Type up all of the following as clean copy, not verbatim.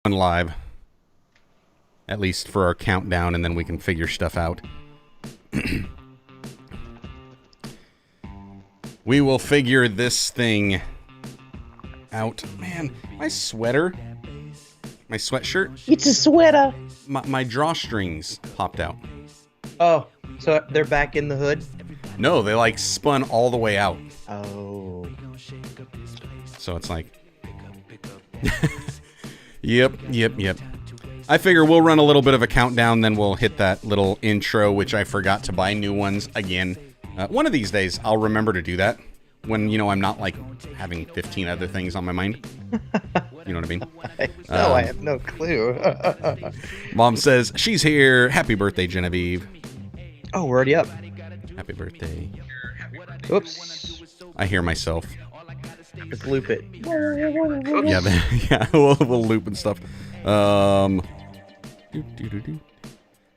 live, at least for our countdown, and then we can figure stuff out. We will figure this thing out. Man, my sweater, my sweatshirt. It's a sweater. My drawstrings popped out. Oh, so they're back in the hood? No, they like spun all the way out. Oh. So it's like... Yep. I figure we'll run a little bit of a countdown, then we'll hit that little intro, which I forgot to buy new ones again. One of these days, I'll remember to do that when, I'm not, like, having 15 other things on my mind. You know what I mean? No, I have no clue. Mom says, she's here. Happy birthday, Genevieve. Oh, we're already up. Happy birthday. Oops. I hear myself. Let's loop it. Yeah, we'll loop and stuff.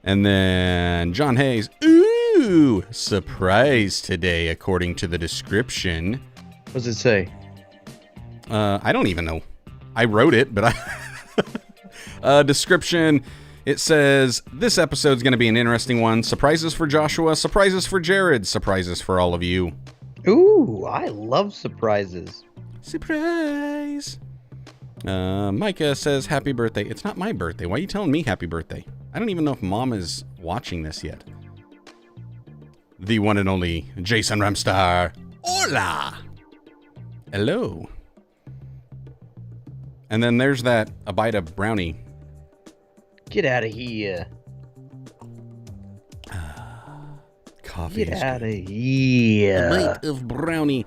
And then John Hayes. Ooh, surprise today, according to the description. What does it say? I don't even know. I wrote it, but description. It says, this episode's going to be an interesting one. Surprises for Joshua, surprises for Jarrod, surprises for all of you. Ooh, I love surprises. Surprise! Micah says, happy birthday. It's not my birthday. Why are you telling me happy birthday? I don't even know if Mom is watching this yet. The one and only Jason Ramstar. Hola! Hello. And then there's that a bite of brownie. Get out of here. Coffee. Get out of here. A bite of brownie.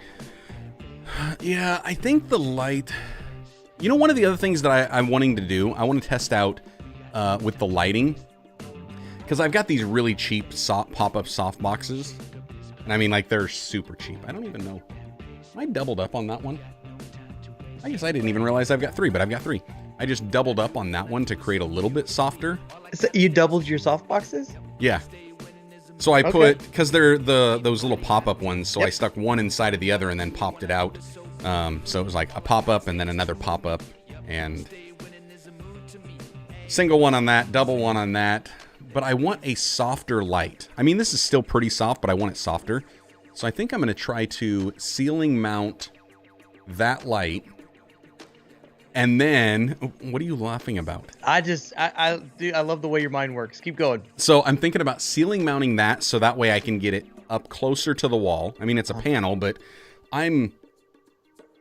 Yeah, I think the light... one of the other things that I'm wanting to do, I want to test out with the lighting. Because I've got these really cheap pop-up soft boxes. And I mean, like, they're super cheap. I don't even know. Am I doubled up on that one? I guess I didn't even realize I've got 3, but I've got 3. I just doubled up on that one to create a little bit softer. So you doubled your soft boxes? Yeah. So I put, because they're those little pop-up ones, so I stuck one inside of the other and then popped it out. So it was like a pop-up and then another pop-up, and single one on that, double one on that. But I want a softer light. I mean, this is still pretty soft, but I want it softer. So I think I'm going to try to ceiling mount that light. And then, what are you laughing about? I love the way your mind works. Keep going. So I'm thinking about ceiling mounting that so that way I can get it up closer to the wall. I mean, it's a panel, but I'm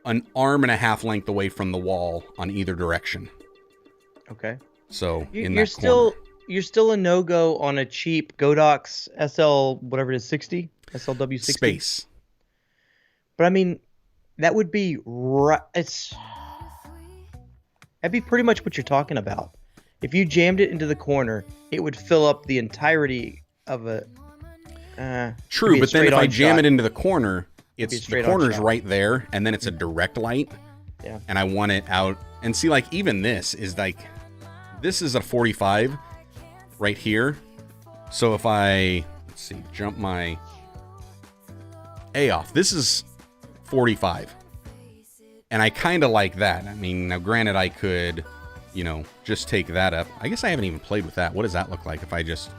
an arm and a half length away from the wall on either direction. Okay. So you're still a no-go on a cheap Godox SL, whatever it is, 60? SLW 60? Space. But I mean, that would be that'd be pretty much what you're talking about. If you jammed it into the corner, it would fill up the entirety of a... True, but then if I jam it into the corner, the corner's shot. right there, and then it's a direct light. Yeah. And I want it out. And see, like, even this is like... This is a 45 right here. So if I... Let's see, jump my A off. This is 45. And I kind of like that. I mean, now granted, I could, just take that up. I guess I haven't even played with that. What does that look like if I just...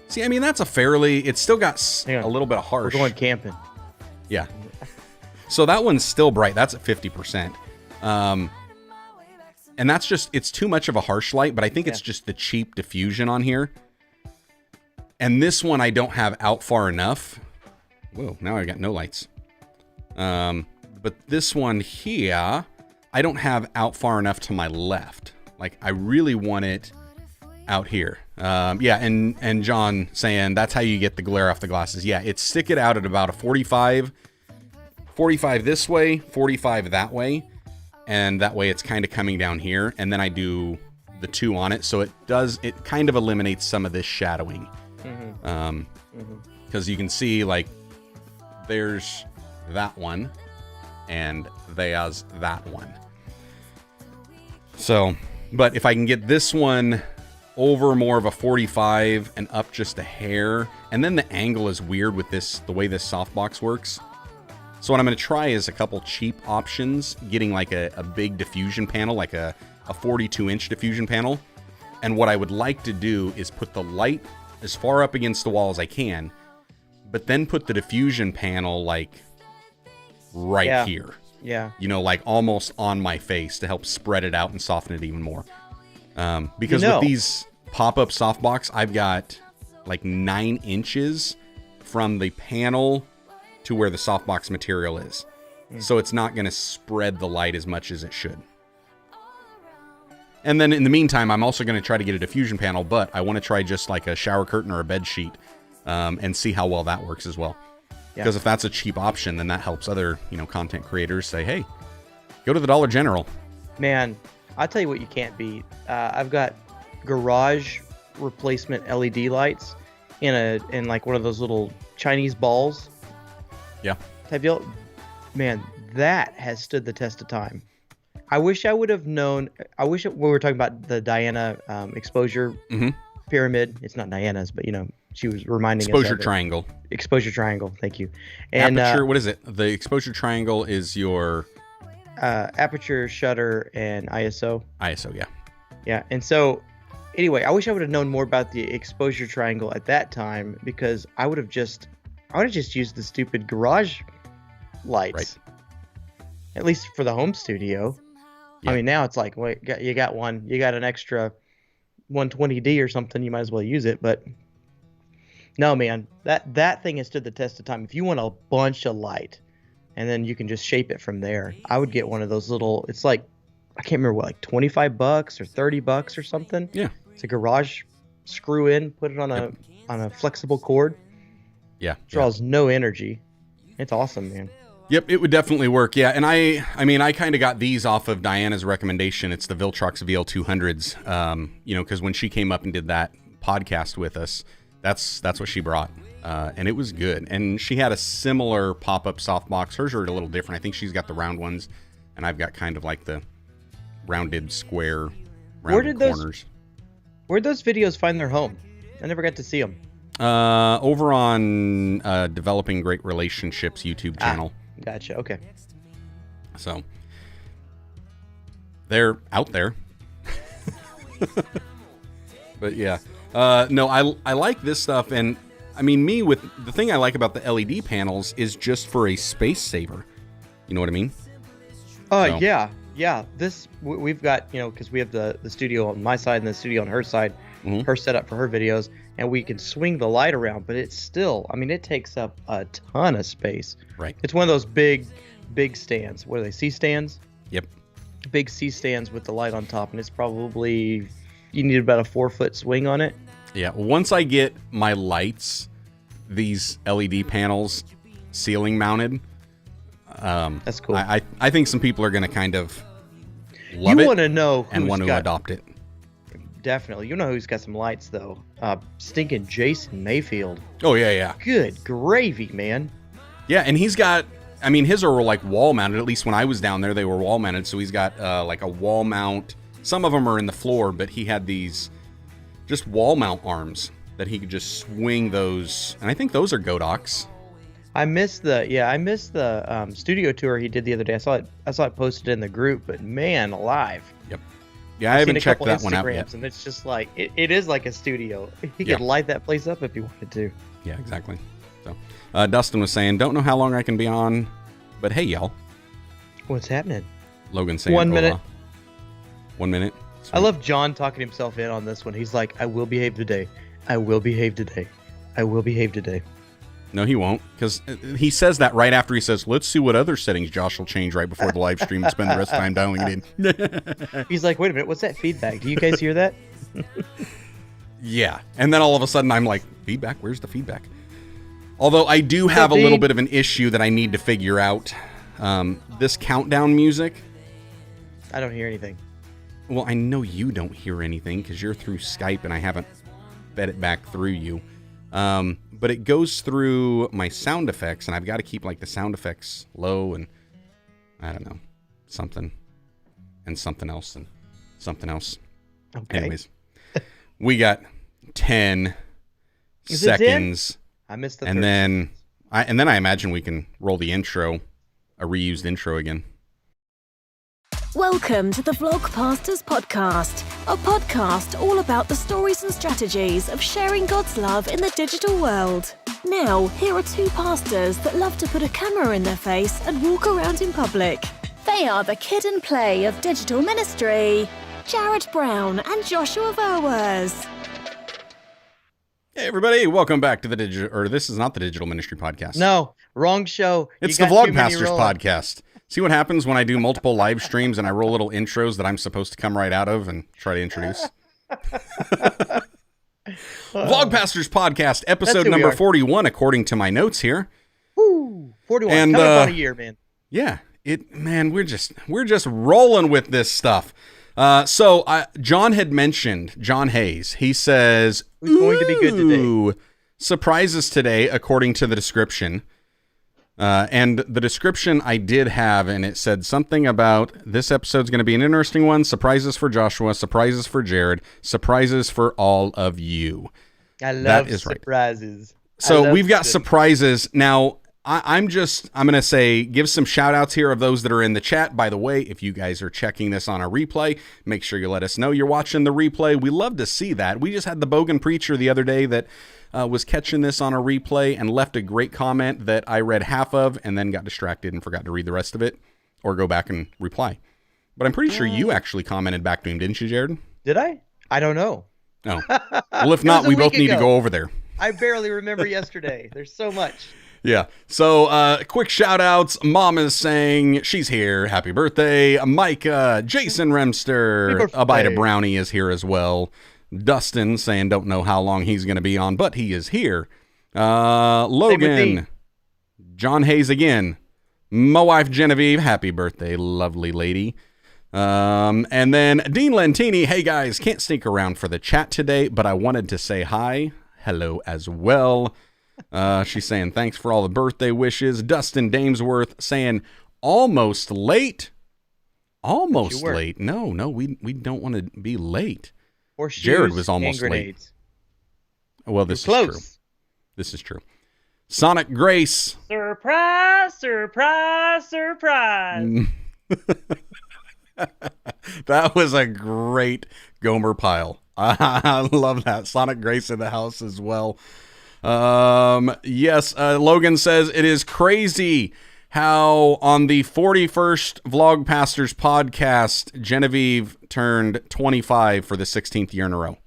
See, I mean, that's a fairly... It's still got a little bit of harsh. We're going camping. Yeah. So that one's still bright. That's at 50%. And that's just... It's too much of a harsh light, but I think it's just the cheap diffusion on here. And this one I don't have out far enough. Whoa, now I got no lights. But this one here, I don't have out far enough to my left. Like, I really want it out here. Yeah, and John saying that's how you get the glare off the glasses. Yeah, it's stick it out at about a 45 this way, 45 that way, and that way it's kind of coming down here, and then I do the 2 on it, so it kind of eliminates some of this shadowing. Because you can see, like, there's that one, and there's that one. So, but if I can get this one over more of a 45 and up just a hair, and then the angle is weird with this, the way this softbox works. So what I'm going to try is a couple cheap options, getting like a big diffusion panel, like a 42-inch diffusion panel. And what I would like to do is put the light as far up against the wall as I can, but then put the diffusion panel like right here. Yeah. You know, like almost on my face to help spread it out and soften it even more. Because with these pop-up softbox, I've got like 9 inches from the panel to where the softbox material is. So it's not going to spread the light as much as it should. And then in the meantime, I'm also going to try to get a diffusion panel, but I want to try just like a shower curtain or a bed sheet and see how well that works as well. Because if that's a cheap option, then that helps other, content creators say, hey, go to the Dollar General. Man, I'll tell you what you can't beat. I've got garage replacement LED lights in like one of those little Chinese balls. Yeah. Type deal. Man, that has stood the test of time. I wish I would have known. We were talking about the Diana exposure pyramid. It's not Diana's, but she was reminding us. Exposure triangle. Exposure triangle. Thank you. And aperture. What is it? The exposure triangle is your aperture, shutter, and ISO. ISO, yeah. Yeah. And so, anyway, I wish I would have known more about the exposure triangle at that time, because I would have just used the stupid garage lights. Right. At least for the home studio. Yeah. I mean, now it's like, wait, you got an extra 120D or something, you might as well use it. But no, man, that thing has stood the test of time. If you want a bunch of light, and then you can just shape it from there, I would get one of those little. It's like, I can't remember what, like $25 or $30 or something. Yeah, it's a garage screw in, put it on a flexible cord. Yeah, draws no energy. It's awesome, man. Yep, it would definitely work. Yeah, and I mean, I kind of got these off of Diana's recommendation. It's the Viltrox VL200s. Because when she came up and did that podcast with us, that's what she brought, and it was good. And she had a similar pop-up softbox. Hers are a little different. I think she's got the round ones, and I've got kind of like the rounded square corners. Where'd those videos find their home? I never got to see them. Over on Developing Great Relationships YouTube channel. Gotcha. Okay. So they're out there. But yeah. No, I like this stuff, and I mean, with the thing I like about the LED panels is just for a space saver. You know what I mean? Yeah. We've got, because we have the studio on my side and the studio on her side, her setup for her videos, and we can swing the light around, but it's still, I mean, it takes up a ton of space. Right. It's one of those big stands. What are they, C-stands? Yep. Big C-stands with the light on top, and it's probably, you need about a 4-foot swing on it. Yeah. Once I get my lights, these LED panels, ceiling mounted, that's cool. I think some people are going to kind of love it. You want to know and want to adopt it. Definitely. You know who's got some lights, though? Stinking Jason Mayfield. Oh, yeah. Good gravy, man. Yeah, and he's got, I mean, his are like wall mounted. At least when I was down there, they were wall mounted. So he's got like a wall mount. Some of them are in the floor, but he had these just wall mount arms that he could just swing those. And I think those are Godox. I missed the studio tour he did the other day. I saw it posted in the group, but man alive. Yep. Yeah, I haven't checked that one out yet. And it's just like, it is like a studio. He could light that place up if he wanted to. Yeah, exactly. So, Dustin was saying, don't know how long I can be on, but hey, y'all. What's happening? Logan saying, 1 minute. 1 minute. Sweet. I love John talking himself in on this one. He's like, I will behave today. I will behave today. I will behave today. No, he won't, because he says that right after he says, let's see what other settings Josh will change right before the live stream and spend the rest of the time dialing it in. He's like, wait a minute, what's that feedback? Do you guys hear that? Yeah. And then all of a sudden I'm like, feedback? Where's the feedback? Although I do have a little bit of an issue that I need to figure out. This countdown music. I don't hear anything. Well, I know you don't hear anything because you're through Skype and I haven't fed it back through you. But it goes through my sound effects, and I've got to keep like the sound effects low, and I don't know, something and something else and something else. Okay. Anyways, we got 10 seconds. 10? I missed the and then I imagine we can roll the intro a reused intro again. Welcome to the Vlogpastors Podcast, a podcast all about the stories and strategies of sharing God's love in the digital world. Now, here are two pastors that love to put a camera in their face and walk around in public. They are the kid and play of digital ministry, Jarrod Brown and Joshua Verwers. Hey everybody, welcome back to the this is not the Digital Ministry Podcast. No, wrong show. It's the Vlogpastors Podcast. See what happens when I do multiple live streams and I roll little intros that I'm supposed to come right out of and try to introduce? Vlogpasters Podcast, episode number 41, according to my notes here. Woo, 41. And, coming up on a year, man. Yeah, we're just rolling with this stuff. So John had mentioned John Hayes. He says, "Who's going to be good today?" Surprises today, according to the description. And the description I did have, and it said something about this episode's going to be an interesting one. Surprises for Joshua, surprises for Jarrod, surprises for all of you. I love surprises. Right. So we've got surprises. Now, I'm going to say, give some shout outs here of those that are in the chat. By the way, if you guys are checking this on a replay, make sure you let us know you're watching the replay. We love to see that. We just had the Bogan Preacher the other day that was catching this on a replay and left a great comment that I read half of and then got distracted and forgot to read the rest of it or go back and reply. But I'm pretty sure you actually commented back to him, didn't you, Jarrod? Did I? I don't know. Oh. Well, if not, we both need to go over there. I barely remember yesterday. There's so much. Yeah. So, quick shout outs. Mom is saying she's here. Happy birthday. Micah, Jason Remster, Abida Brownie is here as well. Dustin saying don't know how long he's going to be on, but he is here. Logan, John Hayes again. My wife Genevieve, happy birthday, lovely lady. And then Dean Lentini, hey guys, can't sneak around for the chat today, but I wanted to say hi. Hello as well. She's saying thanks for all the birthday wishes. Dustin Damesworth saying almost late. Almost late. No, we don't want to be late. Jarrod was almost late. Well, this is true. This is true. Sonic Grace. Surprise, surprise, surprise. That was a great Gomer pile. I love that. Sonic Grace in the house as well. Yes, Logan says it is crazy how on the 41st Vlogpastors podcast, Genevieve turned 25 for the 16th year in a row.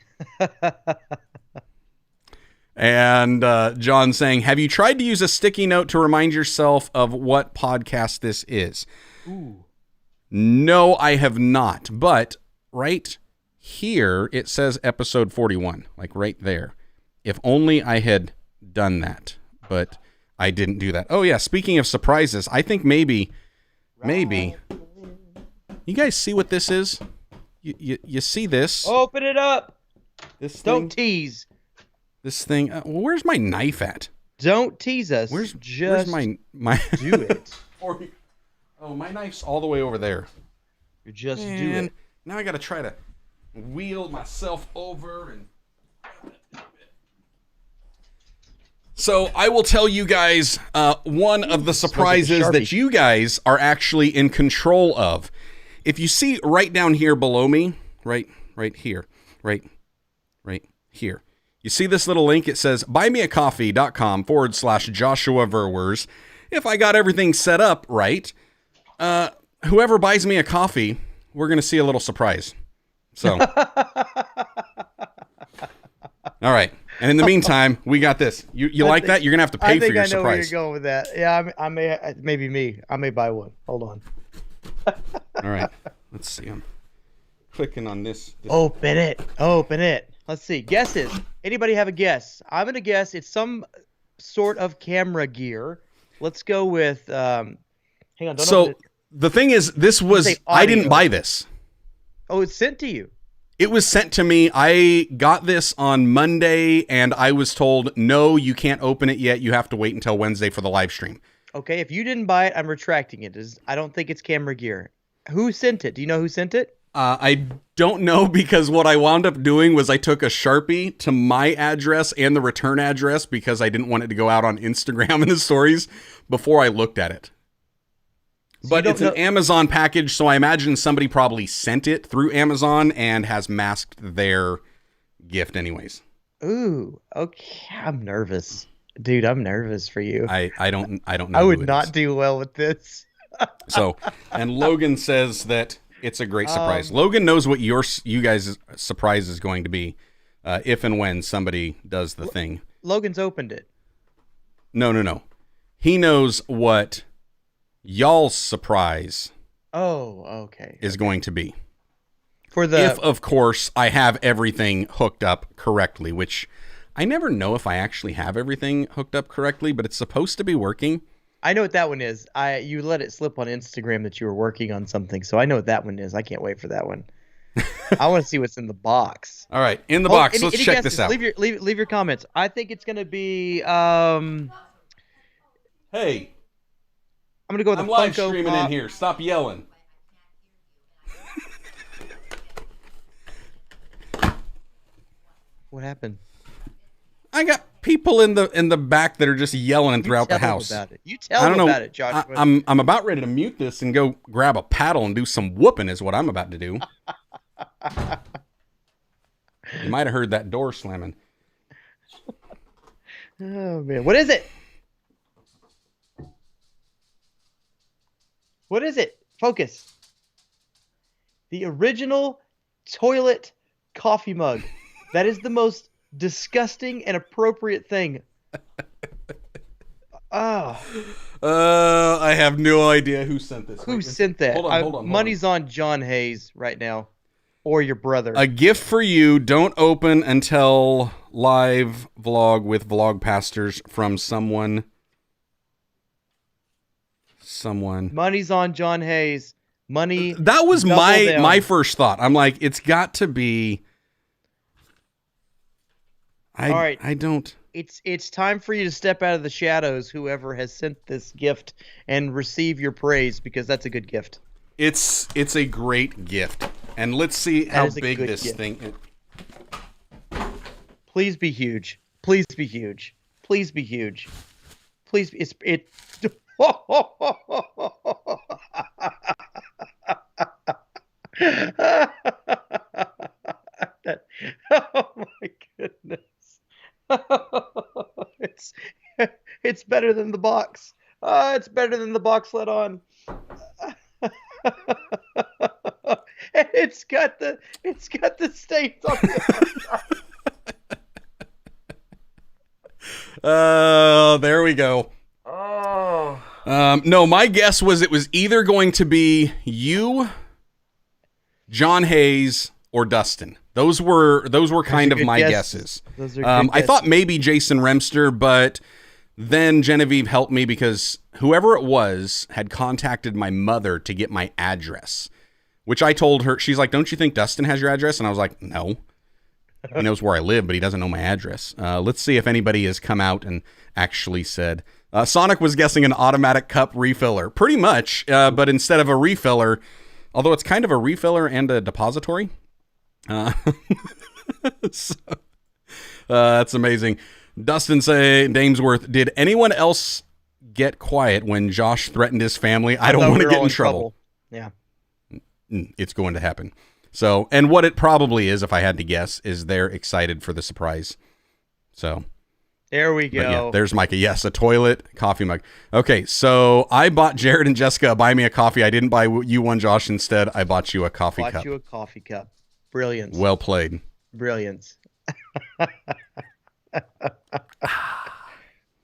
And John saying, have you tried to use a sticky note to remind yourself of what podcast this is? Ooh. No, I have not. But right here, it says episode 41, like right there. If only I had done that, but I didn't do that. Oh yeah, speaking of surprises, I think maybe, you guys see what this is? You see this? Open it up. This thing? Don't tease. This thing. Where's my knife at? Don't tease us. Where's my do it. Oh, my knife's all the way over there. You just do it. Now I got to try to wheel myself over and. So I will tell you guys one of the surprises that you guys are actually in control of. If you see right down here below me, right here. You see this little link? It says buymeacoffee.com/Joshua Verwers. If I got everything set up right, whoever buys me a coffee, we're going to see a little surprise. So, all right. And in the meantime, we got this. You like that? You're going to have to pay for your surprise. I know where you're going with that. Yeah, I may, maybe me. I may buy one. Hold on. All right. Let's see. I'm clicking on this. Open it. Let's see. Guesses. Anybody have a guess? I'm going to guess it's some sort of camera gear. Let's go with, hang on. So the thing is, I didn't buy this. Oh, it's sent to you. It was sent to me. I got this on Monday, and I was told, no, you can't open it yet. You have to wait until Wednesday for the live stream. Okay, if you didn't buy it, I'm retracting it. I don't think it's camera gear. Who sent it? Do you know who sent it? I don't know, because what I wound up doing was I took a Sharpie to my address and the return address because I didn't want it to go out on Instagram and the stories before I looked at it. But it's an Amazon package, so I imagine somebody probably sent it through Amazon and has masked their gift anyways. Ooh, okay. I'm nervous. Dude, I'm nervous for you. I don't know. I would not do well with this. So, and Logan says that it's a great surprise. Logan knows what you guys' surprise is going to be if and when somebody does the thing. Logan's opened it. No. He knows what y'all's surprise is going to be. If, of course, I have everything hooked up correctly, which I never know if I actually have everything hooked up correctly, but it's supposed to be working. I know what that one is. You let it slip on Instagram that you were working on something, so I know what that one is. I can't wait for that one. I want to see what's in the box. All right, in the box. Let's check this out. Leave your comments. I think it's going to be. Hey, I'm going to go with I'm the live Funko streaming Pop. in here. Stop yelling. What happened? I got people in the back that are just yelling throughout the house. You tell them about it, Joshua. I'm about ready to mute this and go grab a paddle and do some whooping is what I'm about to do. You might have heard that door slamming. Oh man, what is it? What is it? Focus. The original toilet coffee mug. That is the most disgusting and appropriate thing. I have no idea who sent this. Who sent that? Hold on. Money's on John Hayes right now. Or your brother. A gift for you. Don't open until live vlog with vlog pastors from someone. Money's on John Hayes. Money. That was my first thought. I'm like, it's got to be. All right. I don't. It's time for you to step out of the shadows, whoever has sent this gift, and receive your praise, because that's a good gift. It's a great gift. And let's see how big this thing is. Please be huge. Please be huge. Please be huge. Please be, it. Oh my goodness. It's better than the box. It's better than the box let on. It's got the stains on it. There we go. Oh. No, my guess was it was either going to be you, John Hayes, or Dustin. Those were kind of my guesses. Those are good I thought maybe Jason Remster, but then Genevieve helped me because whoever it was had contacted my mother to get my address, which I told her. She's like, "Don't you think Dustin has your address?" And I was like, "No. He knows where I live, but he doesn't know my address." Let's see if anybody has come out and actually said. Sonic was guessing an automatic cup refiller. Pretty much, but instead of a refiller, although it's kind of a refiller and a depository. So, that's amazing. Dustin say, Damesworth, did anyone else get quiet when Josh threatened his family? I don't want to get in trouble. Yeah. It's going to happen. So, and what it probably is, if I had to guess, is they're excited for the surprise. So there we go. Yeah, there's Micah. Yes, a toilet coffee mug. Okay, so I bought Jarrod and Jessica buy me a coffee. I didn't buy you one, Josh. Instead, I bought you a coffee cup. Bought you a coffee cup. Brilliance. Well played. Brilliance.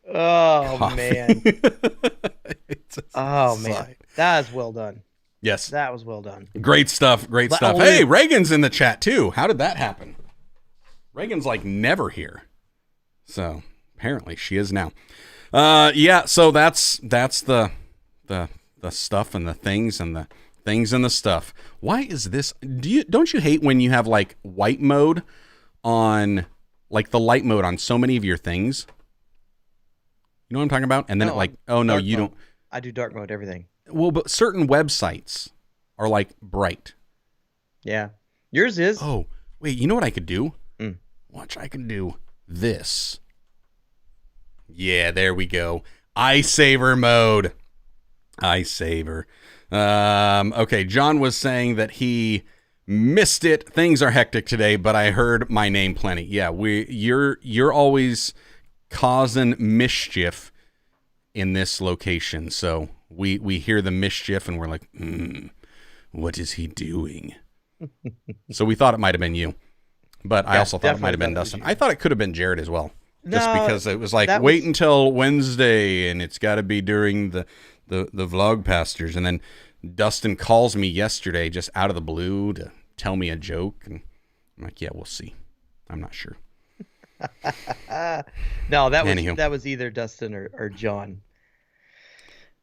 Oh, man. Oh, man. That is well done. Yes. That was well done. Great stuff. Great stuff. Hey, Reagan's in the chat, too. How did that happen? Reagan's like never here. So apparently she is now. Yeah, so that's the stuff and the things and the things and the stuff. Why is this? Don't you hate when you have like white mode on, like the light mode on so many of your things? You know what I'm talking about? And then you don't. I do dark mode everything. Well, but certain websites are like bright. Yeah. Yours is. Oh, wait, you know what I could do? Watch, I can do this. Yeah, there we go. iSaver mode. iSaver. Okay, John was saying that he missed it. Things are hectic today, but I heard my name plenty. Yeah, you're always causing mischief in this location. So we hear the mischief and we're like, what is he doing? So we thought it might have been you, but I also thought it might have been Dustin. I thought it could have been Jarrod as well. Just because it was like, wait until Wednesday and it's got to be during the vlog pastors. And then Dustin calls me yesterday just out of the blue to tell me a joke. And I'm like, yeah, we'll see. I'm not sure. No, that was either Dustin or John.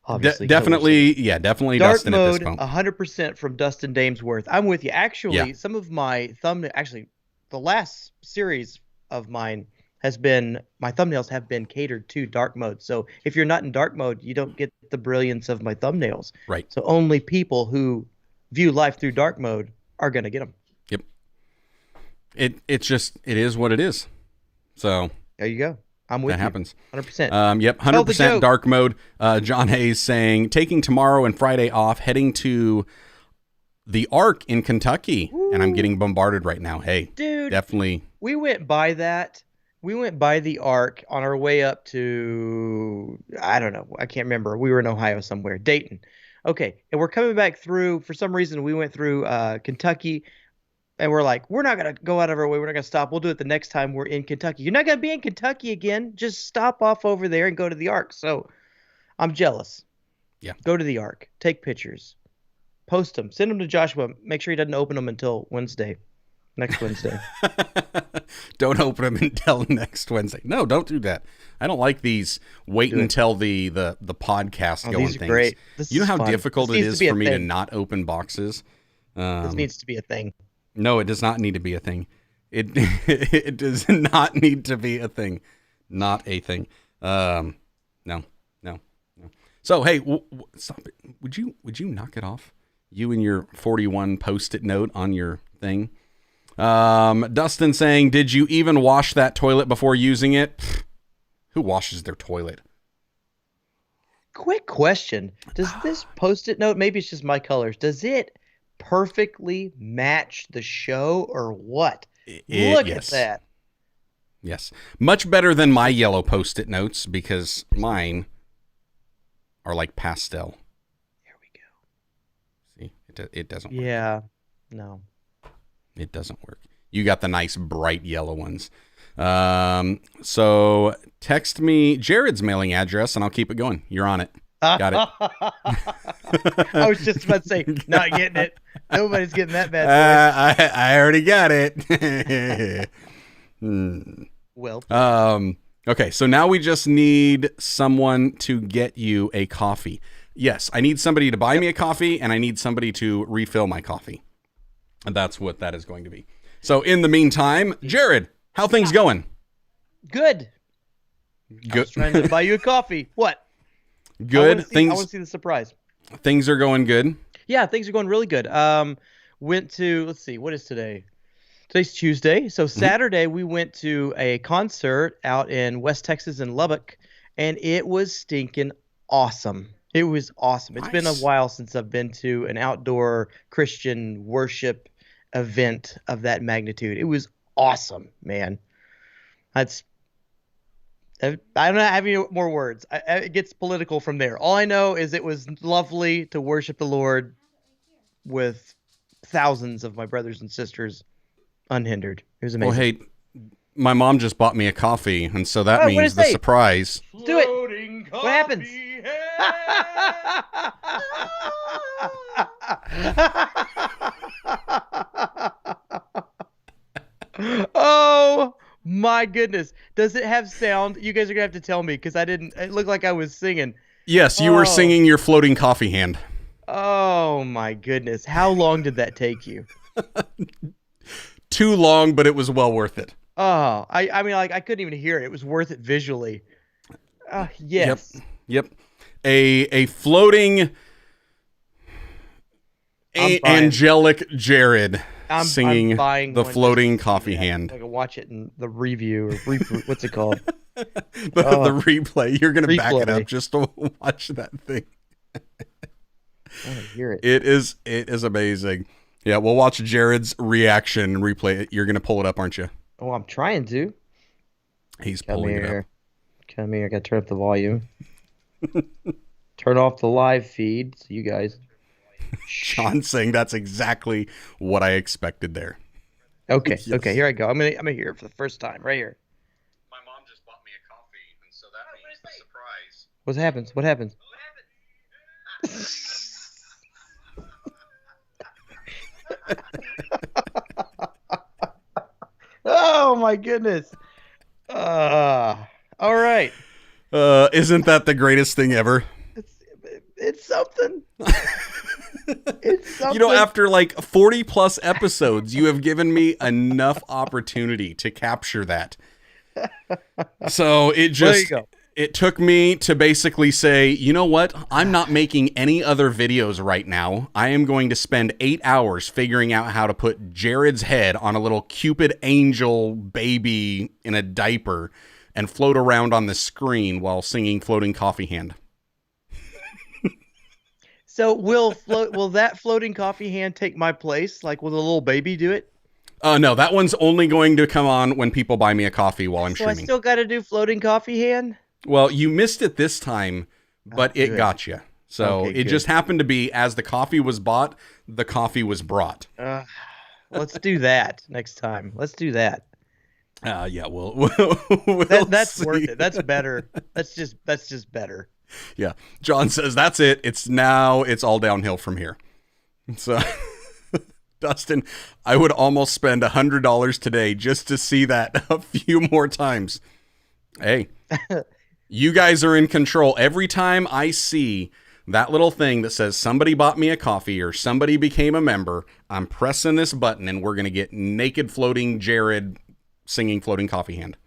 Obviously, definitely Dark Dustin mode, at this point. 100% from Dustin Damesworth. I'm with you. Actually, some of my the last series of mine my thumbnails have been catered to dark mode. So if you're not in dark mode, you don't get the brilliance of my thumbnails. Right. So only people who view life through dark mode are going to get them. Yep. It is what it is. So there you go. I'm with that you. happens. 100%. Yep. 100% dark mode. John Hayes saying, taking tomorrow and Friday off, heading to the Ark in Kentucky. Ooh. And I'm getting bombarded right now. Hey, dude, definitely. We went by that. We went by the Ark on our way up to, I don't know. I can't remember. We were in Ohio somewhere. Dayton. Okay. And we're coming back through, for some reason, we went through Kentucky. And we're like, we're not going to go out of our way. We're not going to stop. We'll do it the next time we're in Kentucky. You're not going to be in Kentucky again. Just stop off over there and go to the Ark. So I'm jealous. Yeah. Go to the Ark. Take pictures. Post them. Send them to Joshua. Make sure he doesn't open them until Wednesday. Next Wednesday. Don't open them until next Wednesday. No, don't do that. I don't like these wait until the podcast going these are things. Great. You know how difficult it is for me to not open boxes? This needs to be a thing. No, it does not need to be a thing. It does not need to be a thing. Not a thing. No. So, hey, stop it. Would you knock it off? You and your 41 Post-it note on your thing. Dustin saying, did you even wash that toilet before using it? Pfft, who washes their toilet? Quick question. Does this Post-it note, maybe it's just my colors, does it perfectly match the show or what? Look at that. Yes. Much better than my yellow Post-it notes because mine are like pastel. There we go. See, it doesn't work. Yeah. No. It doesn't work. You got the nice bright yellow ones. So text me Jarrod's mailing address and I'll keep it going. You're on it. Got it. I was just about to say, not getting it. Nobody's getting that bad. I already got it. Well. Okay, so now we just need someone to get you a coffee. Yes, I need somebody to buy me a coffee, and I need somebody to refill my coffee. And that's what that is going to be. So in the meantime, Jarrod, how things going? Good. I was trying to buy you a coffee. What? Good. I want to see the surprise. Things are going good. Yeah, things are going really good. Went to, let's see, what is today? Today's Tuesday. So Saturday we went to a concert out in West Texas in Lubbock, and it was stinking awesome. It was awesome. It's been a while since I've been to an outdoor Christian worship event of that magnitude. It was awesome, man. I don't have any more words. It gets political from there. All I know is it was lovely to worship the Lord with thousands of my brothers and sisters unhindered. It was amazing. Well, hey, my mom just bought me a coffee, and so that means the surprise. Let's do it. What happens? Oh my goodness. Does it have sound? You guys are going to have to tell me because it looked like I was singing. Yes, you were singing your floating coffee hand. Oh my goodness. How long did that take you? Too long, but it was well worth it. Oh, I mean, like I couldn't even hear it. It was worth it visually. Yes. Yep. A floating angelic Jarrod singing the floating coffee hand. I can watch it in the review or what's it called? The replay. You're going to back it up just to watch that thing. I want to hear it. It is amazing. Yeah, we'll watch Jarrod's reaction replay it. You're going to pull it up, aren't you? Oh, I'm trying to. He's pulling it up. Come here. I got to turn up the volume. Turn off the live feed so you guys. Sean saying that's exactly what I expected there. Okay. Yes. Okay, here I go. I'm gonna hear it for the first time right here. My mom just bought me a coffee, and so that means the surprise. What happens? What happens? Oh my goodness. All right. Isn't that the greatest thing ever? It's something. It's something. You know, after like 40 plus episodes, you have given me enough opportunity to capture that. So it took me to basically say, you know what? I'm not making any other videos right now. I am going to spend 8 hours figuring out how to put Jarrod's head on a little Cupid angel baby in a diaper and float around on the screen while singing Floating Coffee Hand. So will that floating coffee hand take my place? Like, will the little baby do it? No, that one's only going to come on when people buy me a coffee while I'm streaming. I still got to do floating coffee hand? Well, you missed it this time, but it got you. So it just happened to be as the coffee was bought, the coffee was brought. Let's do that next time. Let's do that. Yeah, we'll that's see. worth it. That's better. That's just better. Yeah. John says that's it. It's all downhill from here. So Dustin, I would almost spend $100 today just to see that a few more times. Hey, you guys are in control. Every time I see that little thing that says somebody bought me a coffee or somebody became a member, I'm pressing this button and we're going to get naked floating Jarrod singing Floating Coffee Hand.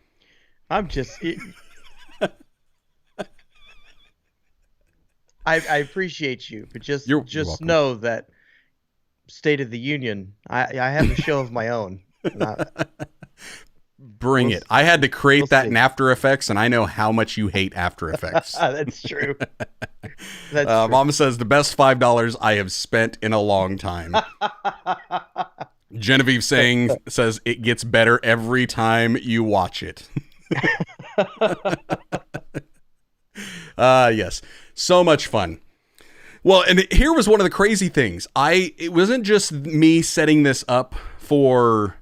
I appreciate you, but you're just know that State of the Union, I have a show of my own. Bring it. I had to create that in After Effects, and I know how much you hate After Effects. That's true. That's true. Mama says the best $5 I have spent in a long time. Genevieve says it gets better every time you watch it. Yes. So much fun. Well, and here was one of the crazy things. It wasn't just me setting this up for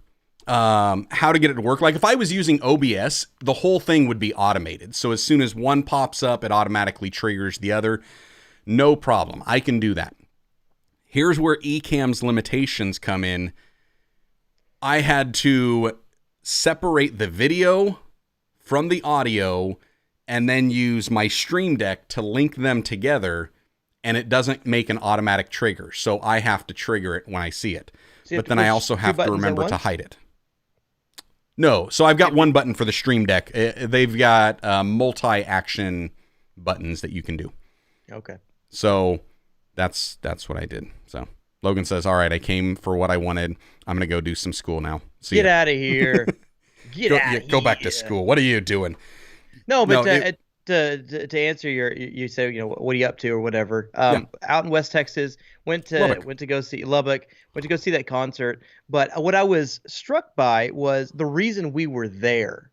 how to get it to work. Like if I was using OBS, the whole thing would be automated. So as soon as one pops up, it automatically triggers the other. No problem. I can do that. Here's where Ecamm's limitations come in. I had to separate the video from the audio and then use my Stream Deck to link them together, and it doesn't make an automatic trigger. So I have to trigger it when I see it. So but then I also have to remember to hide it. No, so I've got one button for the Stream Deck. They've got multi-action buttons that you can do. Okay. So that's what I did. So Logan says, all right, I came for what I wanted. I'm going to go do some school now. Get out of here. Go back to school. What are you doing? No, but to answer you say, you know, what are you up to or whatever. Out in West Texas, went to go see Lubbock, went to go see that concert. But what I was struck by was the reason we were there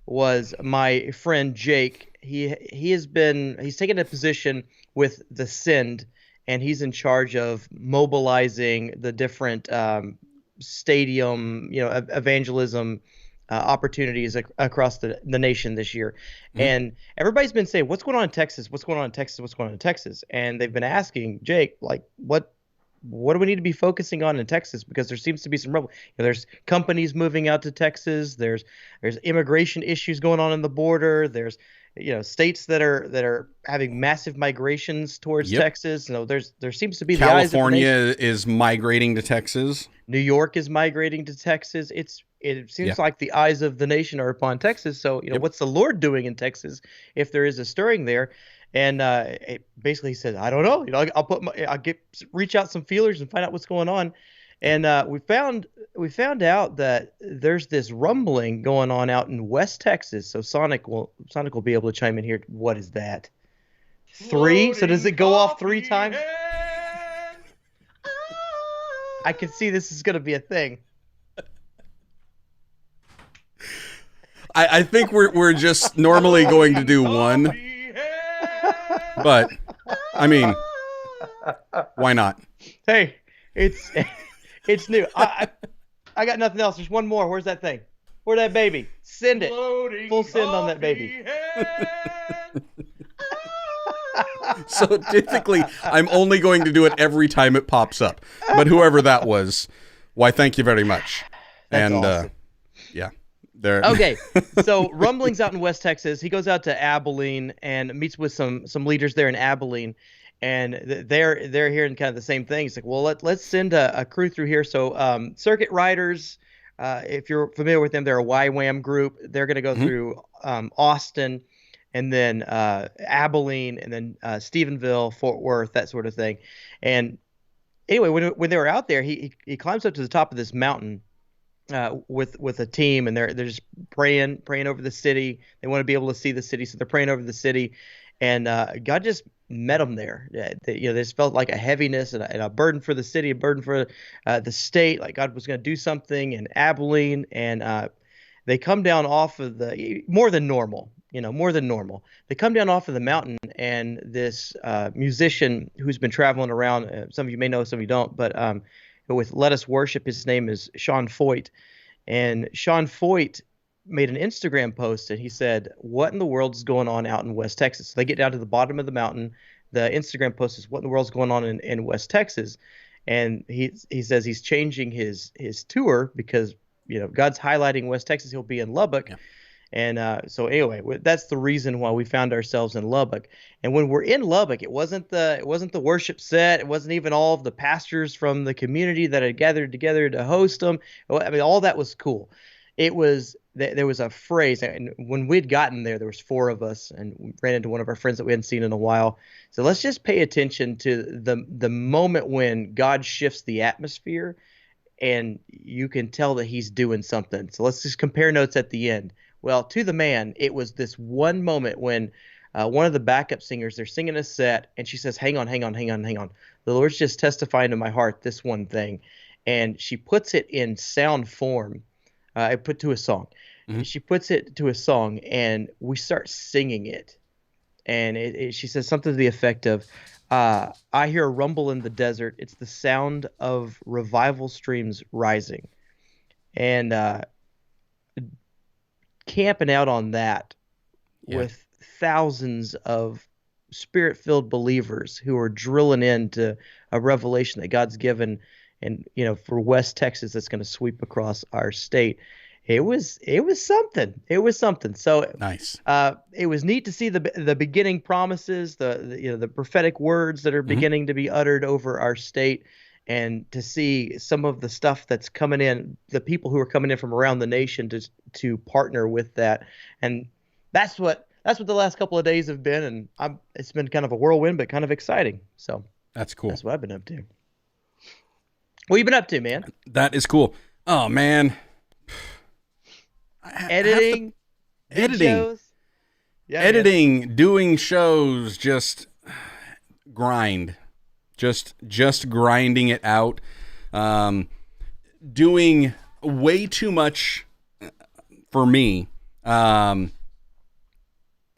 was my friend Jake. He's taken a position with the Send, and he's in charge of mobilizing the different stadium, you know, evangelism opportunities across the nation this year. Mm-hmm. And everybody's been saying, what's going on in Texas? What's going on in Texas? What's going on in Texas? And they've been asking Jake, like, what do we need to be focusing on in Texas? Because there seems to be some trouble. You know, there's companies moving out to Texas. There's immigration issues going on in the border. There's, you know, states that are having massive migrations towards Texas. You know, there seems to be California is migrating to Texas. New York is migrating to Texas. It seems like the eyes of the nation are upon Texas. So, you know, what's the Lord doing in Texas if there is a stirring there? And it basically said, I don't know. You know, I'll reach out some feelers and find out what's going on. And we found out that there's this rumbling going on out in West Texas. So Sonic will be able to chime in here. What is that? 3? So does it go off 3 times? I can see this is going to be a thing. I think we're just normally going to do one, but I mean, why not? Hey, it's new. I got nothing else. There's one more. Where's that thing? Where's that baby? Send it. Full send on that baby. So typically, I'm only going to do it every time it pops up. But whoever that was, why, thank you very much. That's and awesome. Yeah, there. Okay, so Rumbling's out in West Texas. He goes out to Abilene and meets with some leaders there in Abilene, and they're hearing kind of the same thing. He's like, well, let's send a crew through here. So Circuit Riders, if you're familiar with them, they're a YWAM group. They're going to go through Austin, and then Abilene, and then Stephenville, Fort Worth, that sort of thing. And anyway, when they were out there, he climbs up to the top of this mountain with a team, and they're just praying over the city. They want to be able to see the city, so they're praying over the city. And God just met them there. They just felt like a heaviness and a burden for the city, a burden for the state. Like God was going to do something in Abilene, and they come down off of more than normal. They come down off of the mountain, and this musician who's been traveling around. Some of you may know, some of you don't, but with Let Us Worship, his name is Sean Foyt, and Sean Foyt made an Instagram post, and he said, what in the world is going on out in West Texas? So they get down to the bottom of the mountain. The Instagram post is, what in the world is going on in West Texas? And he says he's changing his tour because God's highlighting West Texas. He'll be in Lubbock. Yeah. And so anyway, that's the reason why we found ourselves in Lubbock. And when we're in Lubbock, it wasn't the worship set. It wasn't even all of the pastors from the community that had gathered together to host them. I mean, all that was cool. It was there was a phrase, and when we'd gotten there was 4 of us, and we ran into one of our friends that we hadn't seen in a while. So let's just pay attention to the moment when God shifts the atmosphere, and you can tell that He's doing something. So let's just compare notes at the end. Well, to the man, it was this one moment when one of the backup singers, they're singing a set, and she says, hang on. The Lord's just testifying to my heart this one thing. And she puts it in sound form. I put to a song. Mm-hmm. She puts it to a song, and we start singing it. And she says something to the effect of, I hear a rumble in the desert. It's the sound of revival streams rising. And camping out on that with thousands of spirit-filled believers who are drilling into a revelation that God's given, and for West Texas that's going to sweep across our state. It was something. It was something. So nice. It was neat to see the beginning promises, the prophetic words that are beginning to be uttered over our state, and to see some of the stuff that's coming in, the people who are coming in from around the nation to partner with that. And that's what the last couple of days have been, and it's been kind of a whirlwind, but kind of exciting. So that's cool. That's what I've been up to. What have you been up to, man? That is cool. Oh, man. Editing. Yeah, editing, doing shows, just grind. Just grinding it out. Doing way too much for me.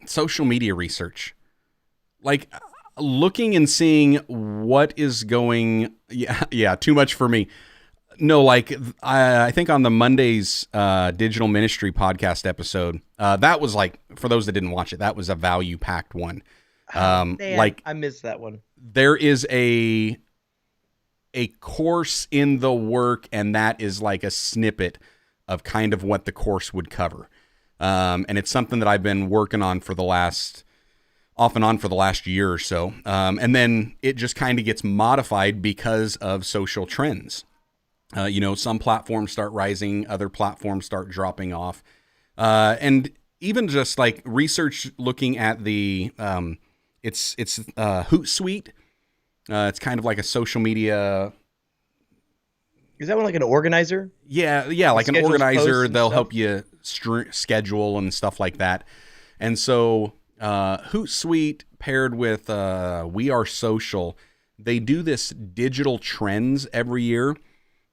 Social media research. Like looking and seeing what is going. Yeah, too much for me. No, like I think on the Monday's digital ministry podcast episode, that was like, for those that didn't watch it, that was a value-packed one. Man, I missed that one. There is a course in the work, and that is like a snippet of kind of what the course would cover. And it's something that I've been working on off and on for the last year or so. And then it just kind of gets modified because of social trends. Some platforms start rising, other platforms start dropping off. And even just like research looking at the, it's Hootsuite. It's kind of like a social media. Is that one like an organizer? Yeah, like an organizer. They'll help you schedule and stuff like that. And so Hootsuite paired with We Are Social, they do this digital trends every year.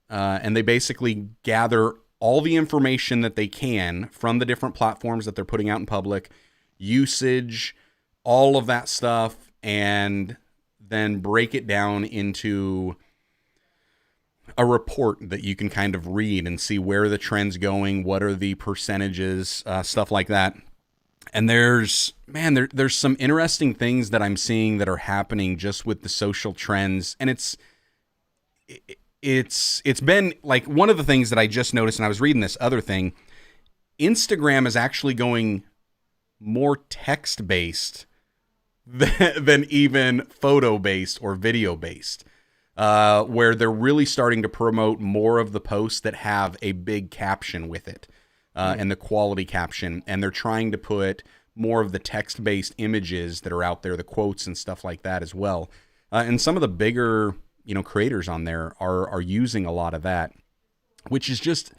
and they basically gather all the information that they can from the different platforms that they're putting out in public, usage, all of that stuff, and then break it down into a report that you can kind of read and see where the trend's going, what are the percentages, stuff like that. And there's some interesting things that I'm seeing that are happening just with the social trends. And it's been like one of the things that I just noticed, and I was reading this other thing, Instagram is actually going more text-based than even photo-based or video-based, where they're really starting to promote more of the posts that have a big caption with it, and the quality caption, and they're trying to put more of the text-based images that are out there, the quotes and stuff like that as well. And some of the bigger, creators on there are using a lot of that, which is just,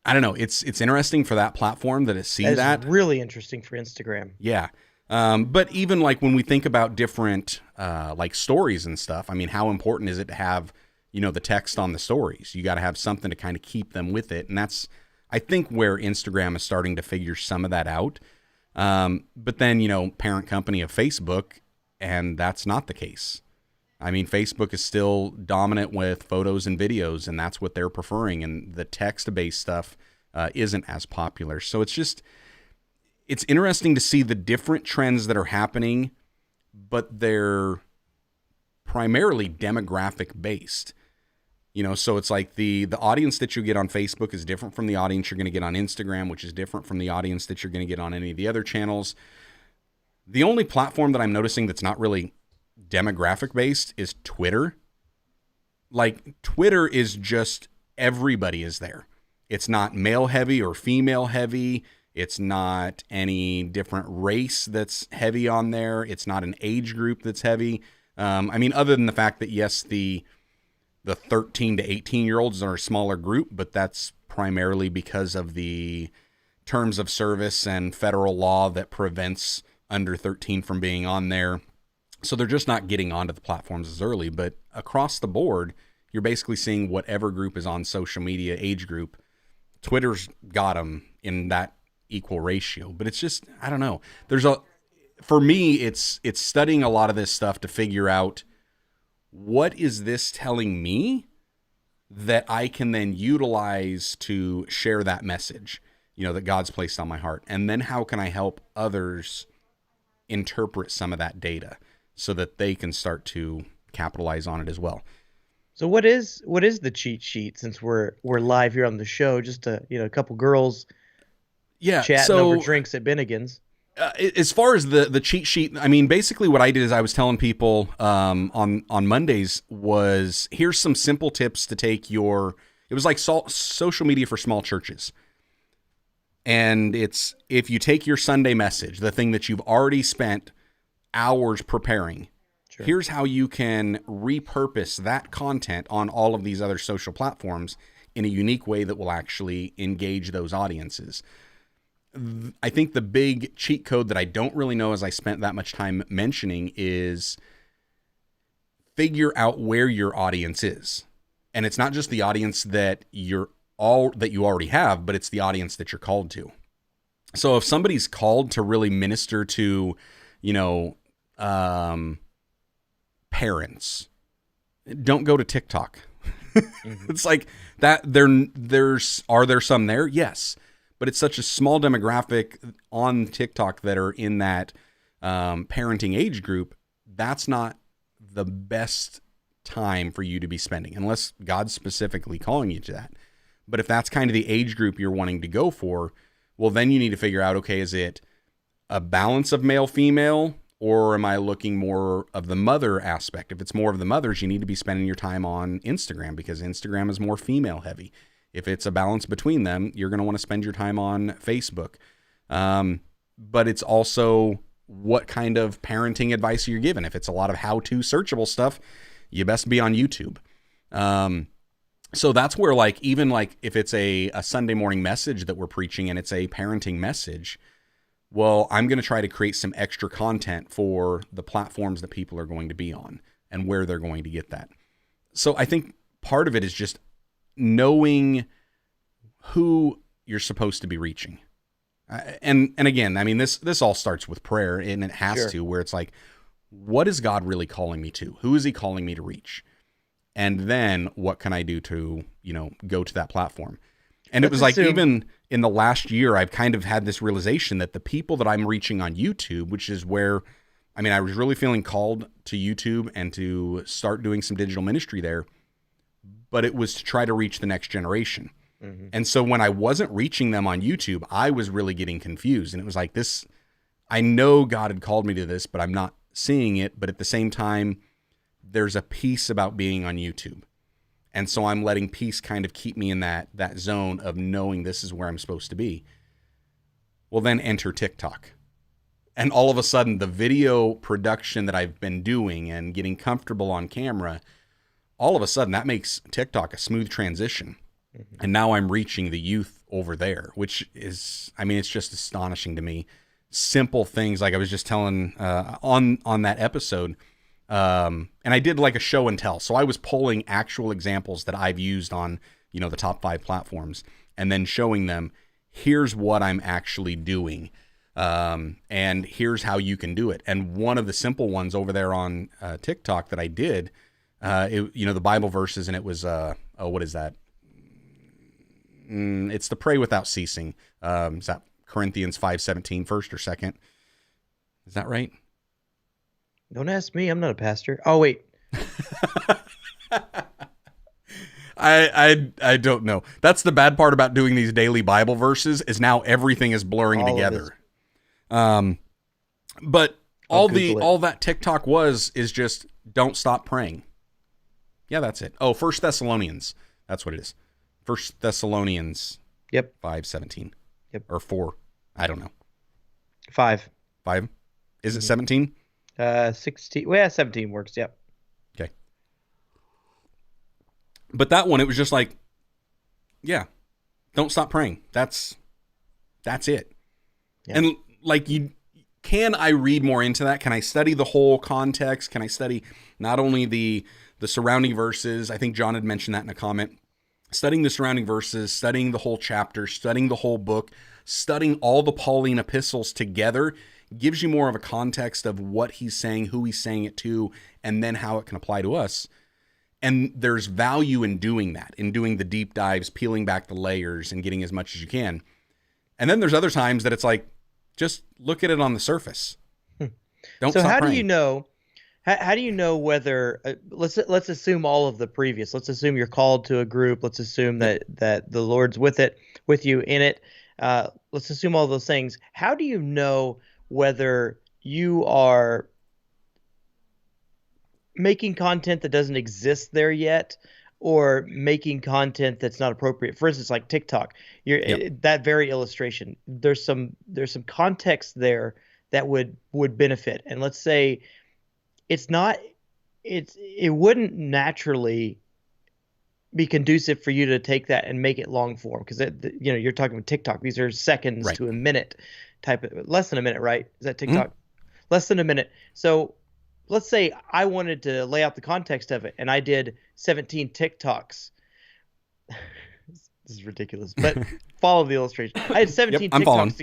I don't know. It's interesting for that platform that it sees that. Really interesting for Instagram. Yeah. But even like when we think about different, like stories and stuff, I mean, how important is it to have, the text on the stories? You got to have something to kind of keep them with it. And that's, I think, where Instagram is starting to figure some of that out. But then, parent company of Facebook, and that's not the case. I mean, Facebook is still dominant with photos and videos, and that's what they're preferring. And the text-based stuff isn't as popular. So it's interesting to see the different trends that are happening, but they're primarily demographic-based. So it's like the audience that you get on Facebook is different from the audience you're going to get on Instagram, which is different from the audience that you're going to get on any of the other channels. The only platform that I'm noticing that's not really demographic based is Twitter. Like, Twitter is just everybody is there. It's not male heavy or female heavy. It's not any different race that's heavy on there. It's not an age group that's heavy. I mean, other than the fact that, yes, the 13 to 18 year olds are a smaller group, but that's primarily because of the terms of service and federal law that prevents under 13 from being on there. So they're just not getting onto the platforms as early. But across the board, you're basically seeing whatever group is on social media, age group. Twitter's got them in that equal ratio. But it's just, I don't know. For me, it's studying a lot of this stuff to figure out, what is this telling me that I can then utilize to share that message, that God's placed on my heart? And then how can I help others interpret some of that data so that they can start to capitalize on it as well? So what is the cheat sheet, since we're live here on the show, just a couple girls chatting over drinks at Bennigan's? As far as the cheat sheet, I mean, basically what I did is I was telling people on Mondays was, here's some simple tips to take it was like social media for small churches. And it's, if you take your Sunday message, the thing that you've already spent hours preparing, sure, here's how you can repurpose that content on all of these other social platforms in a unique way that will actually engage those audiences. I think the big cheat code that I don't really know, as I spent that much time mentioning, is figure out where your audience is. And it's not just the audience that you already have, but it's the audience that you're called to. So if somebody's called to really minister to, parents, don't go to TikTok. Mm-hmm. It's like that. Are there some there? Yes. But it's such a small demographic on TikTok that are in that parenting age group. That's not the best time for you to be spending, unless God's specifically calling you to that. But if that's kind of the age group you're wanting to go for, well, then you need to figure out, okay, is it a balance of male, female, or am I looking more of the mother aspect? If it's more of the mothers, you need to be spending your time on Instagram, because Instagram is more female heavy. If it's a balance between them, you're going to want to spend your time on Facebook. But it's also what kind of parenting advice you're given. If it's a lot of how-to searchable stuff, you best be on YouTube. So that's where, even if it's a Sunday morning message that we're preaching and it's a parenting message, well, I'm going to try to create some extra content for the platforms that people are going to be on and where they're going to get that. So I think part of it is just knowing who you're supposed to be reaching. And again, I mean, this all starts with prayer, and it has to, where it's like, what is God really calling me to? Who is he calling me to reach? And then what can I do to, go to that platform? And it was like, even in the last year, I've kind of had this realization that the people that I'm reaching on YouTube, which is where, I mean, I was really feeling called to YouTube and to start doing some digital ministry there, but it was to try to reach the next generation. Mm-hmm. And so when I wasn't reaching them on YouTube, I was really getting confused. And it was like this, I know God had called me to this, but I'm not seeing it. But at the same time, there's a peace about being on YouTube. And so I'm letting peace kind of keep me in that zone of knowing this is where I'm supposed to be. Well, then enter TikTok. And all of a sudden, the video production that I've been doing and getting comfortable on camera, all of a sudden that makes TikTok a smooth transition. Mm-hmm. And now I'm reaching the youth over there, which is, I mean, it's just astonishing to me. Simple things, like I was just telling on that episode, and I did like a show and tell. So I was pulling actual examples that I've used on, the top 5 platforms, and then showing them, here's what I'm actually doing. And here's how you can do it. And one of the simple ones over there on TikTok that I did, the Bible verses, and it was, what is that? It's the pray without ceasing. Is that Corinthians 5:17, first or second? Is that right? Don't ask me. I'm not a pastor. Oh, wait. I don't know. That's the bad part about doing these daily Bible verses, is now everything is blurring together. But all that TikTok is just don't stop praying. Yeah, that's it. Oh, 1 Thessalonians. That's what it is. 1 Thessalonians. Yep. 5:17. Yep. Or 4. I don't know. 5. 5? Is it 17? 16. Well, yeah, 17 works. Yep. Okay. But that one, it was just like, yeah, don't stop praying. That's it. Yeah. And like, can I read more into that? Can I study the whole context? Can I study not only the surrounding verses? I think John had mentioned that in a comment. Studying the surrounding verses, studying the whole chapter, studying the whole book, studying all the Pauline epistles together gives you more of a context of what he's saying, who he's saying it to, and then how it can apply to us. And there's value in doing that, in doing the deep dives, peeling back the layers, and getting as much as you can. And then there's other times that it's like, just look at it on the surface. Don't so stop how praying. Do you know? How do you know whether? Let's assume all of the previous. Let's assume you're called to a group. Let's assume that the Lord's with you in it. Let's assume all those things. How do you know whether you are making content that doesn't exist there yet, or making content that's not appropriate? For instance, like TikTok, that very illustration. There's some context there that would benefit. And let's say it wouldn't naturally be conducive for you to take that and make it long form, because you're talking about TikTok. These are seconds to a minute type of, less than a minute, right? Is that TikTok? Mm-hmm. Less than a minute. So let's say I wanted to lay out the context of it, and I did 17 TikToks. This is ridiculous, but follow the illustration. I had 17 TikToks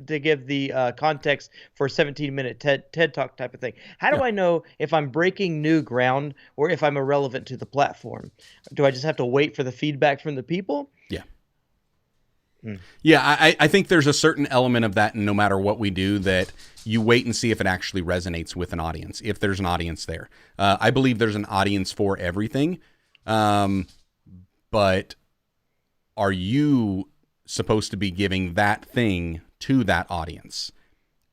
to give the context for a 17-minute TED Talk type of thing. How do I know if I'm breaking new ground or if I'm irrelevant to the platform? Do I just have to wait for the feedback from the people? Yeah. Yeah, I think there's a certain element of that, and no matter what we do, that you wait and see if it actually resonates with an audience, if there's an audience there. I believe there's an audience for everything, but are you supposed to be giving that thing to that audience?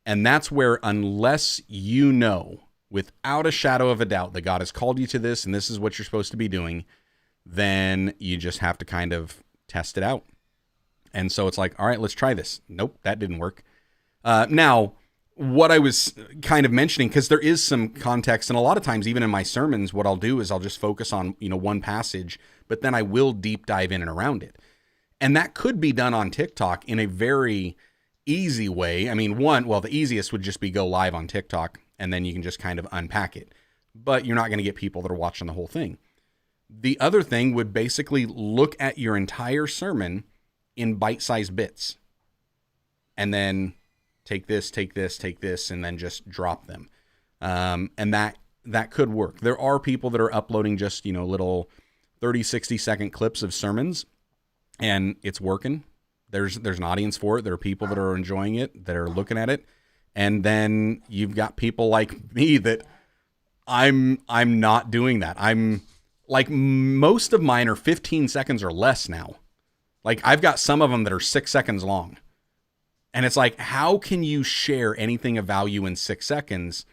And that's where, unless you know without a shadow of a doubt that God has called you to this and this is what you're supposed to be doing, then you just have to kind of test it out. And so it's like, all right, let's try this. Nope, that didn't work. Now, what I was kind of mentioning, because there is some context, and a lot of times, even in my sermons, what I'll do is I'll just focus on, one passage, but then I will deep dive in and around it. And that could be done on TikTok in a very easy way. I mean, the easiest would just be go live on TikTok, and then you can just kind of unpack it. But you're not going to get people that are watching the whole thing. The other thing would basically look at your entire sermon in bite-sized bits and then take this, and then just drop them. And that could work. There are people that are uploading just, little 30, 60-second clips of sermons, and it's working. There's an audience for it. There are people that are enjoying it, that are looking at it. And then you've got people like me that I'm not doing that. I'm like, most of mine are 15 seconds or less now. Like, I've got some of them that are 6 seconds long. And it's like, how can you share anything of value in 6 seconds?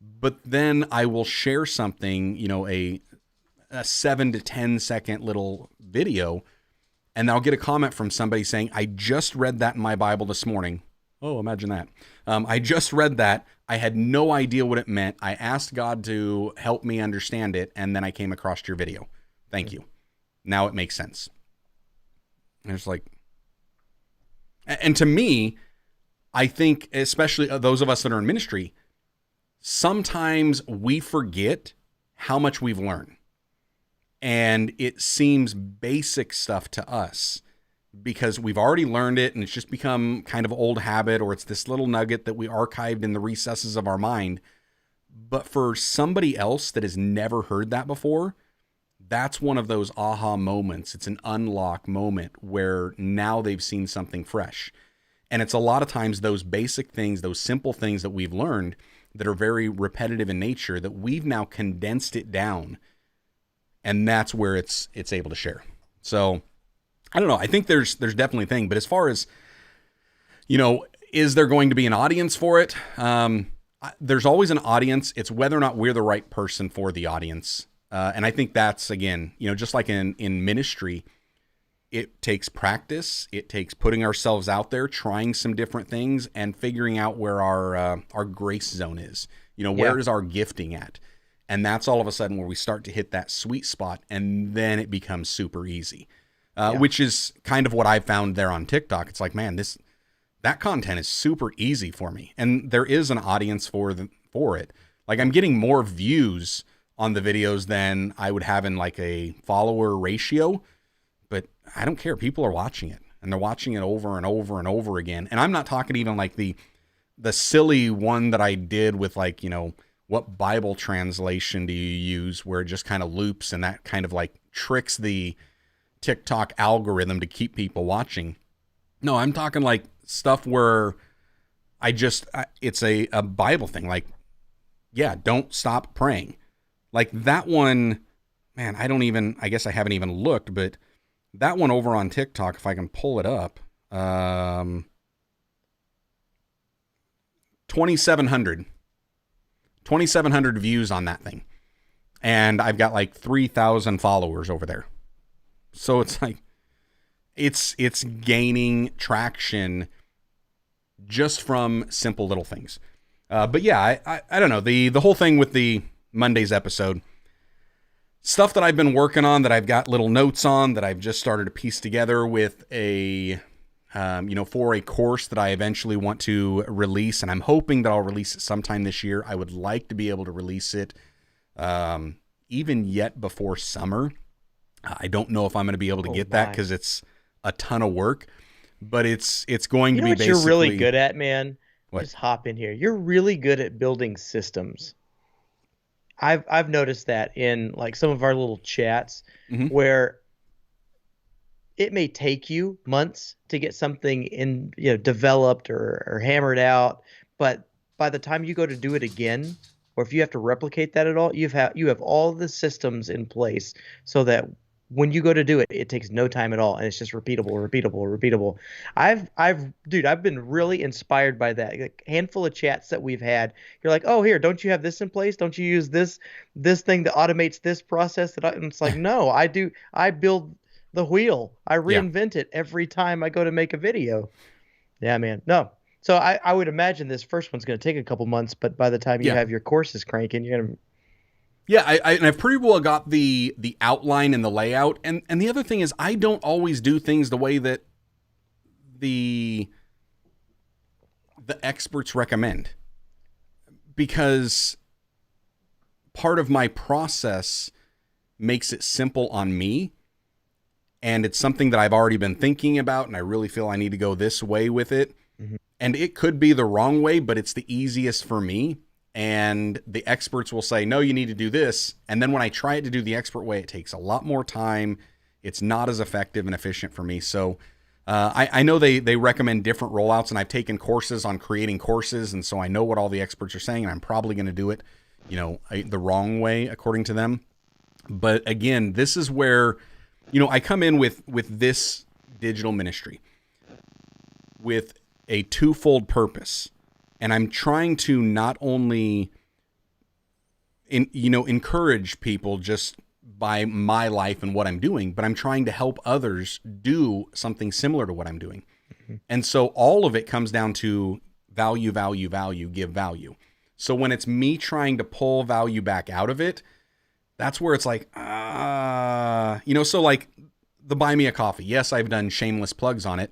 But then I will share something, a 7 to 10 second little video, and I'll get a comment from somebody saying, I just read that in my Bible this morning. Oh, imagine that. I just read that. I had no idea what it meant. I asked God to help me understand it, and then I came across your video. Thank you. Now it makes sense. And it's like, and to me, I think, especially those of us that are in ministry, sometimes we forget how much we've learned. And it seems basic stuff to us because we've already learned it and it's just become kind of old habit, or it's this little nugget that we archived in the recesses of our mind. But for somebody else that has never heard that before, that's one of those aha moments. It's an unlock moment where now they've seen something fresh. And it's a lot of times those basic things, those simple things that we've learned that are very repetitive in nature, that we've now condensed it down. And that's where it's able to share. So I don't know. I think there's definitely a thing. But as far as, is there going to be an audience for it? There's always an audience. It's whether or not we're the right person for the audience. And I think that's, again, just like in ministry, it takes practice. It takes putting ourselves out there, trying some different things, and figuring out where our grace zone is. Where is our gifting at? And that's all of a sudden where we start to hit that sweet spot, and then it becomes super easy, which is kind of what I found there on TikTok. It's like, man, that content is super easy for me, and there is an audience for it. Like, I'm getting more views on the videos than I would have in like a follower ratio, but I don't care. People are watching it, and they're watching it over and over and over again. And I'm not talking even like the silly one that I did with like, what Bible translation do you use, where it just kind of loops and that kind of like tricks the TikTok algorithm to keep people watching. No, I'm talking like stuff where it's a Bible thing. Like, don't stop praying. Like that one, man, I guess I haven't even looked, but that one over on TikTok, if I can pull it up, 2,700 views on that thing. And I've got like 3,000 followers over there. So it's like, it's gaining traction just from simple little things. But yeah, I don't know. The whole thing with the Monday's episode, stuff that I've been working on, that I've got little notes on, that I've just started to piece together with for a course that I eventually want to release, and I'm hoping that I'll release it sometime this year. I would like to be able to release it even yet before summer. I don't know if I'm going to be able to get that because it's a ton of work, but it's going to be basically. You're really good at, man. What? Just hop in here. You're really good at building systems. I've noticed that in like some of our little chats where it may take you months to get something developed or hammered out, but by the time you go to do it again, or if you have to replicate that at all, you have all the systems in place so that when you go to do it, it takes no time at all, and it's just repeatable. I've been really inspired by that. Like, handful of chats that we've had. You're like, oh, here, don't you have this in place? Don't you use this thing that automates this process? And it's like, no, I do. I build the wheel. I reinvent it every time I go to make a video. Yeah, man. No. So I would imagine this first one's going to take a couple months, but by the time you have your courses cranking, you're going to. Yeah, I've pretty well got the outline and the layout. And the other thing is, I don't always do things the way that the experts recommend. Because part of my process makes it simple on me. And it's something that I've already been thinking about, and I really feel I need to go this way with it. Mm-hmm. And it could be the wrong way, but it's the easiest for me. And the experts will say, no, you need to do this. And then when I try it to do the expert way, it takes a lot more time. It's not as effective and efficient for me. So I know they recommend different rollouts, and I've taken courses on creating courses. And so I know what all the experts are saying, and I'm probably going to do it, the wrong way according to them. But again, this is where, I come in with this digital ministry with a twofold purpose. And I'm trying to not only encourage people just by my life and what I'm doing, but I'm trying to help others do something similar to what I'm doing. Mm-hmm. And so all of it comes down to value, value, value, give value. So when it's me trying to pull value back out of it, that's where it's like, so like the Buy Me a Coffee. Yes, I've done shameless plugs on it,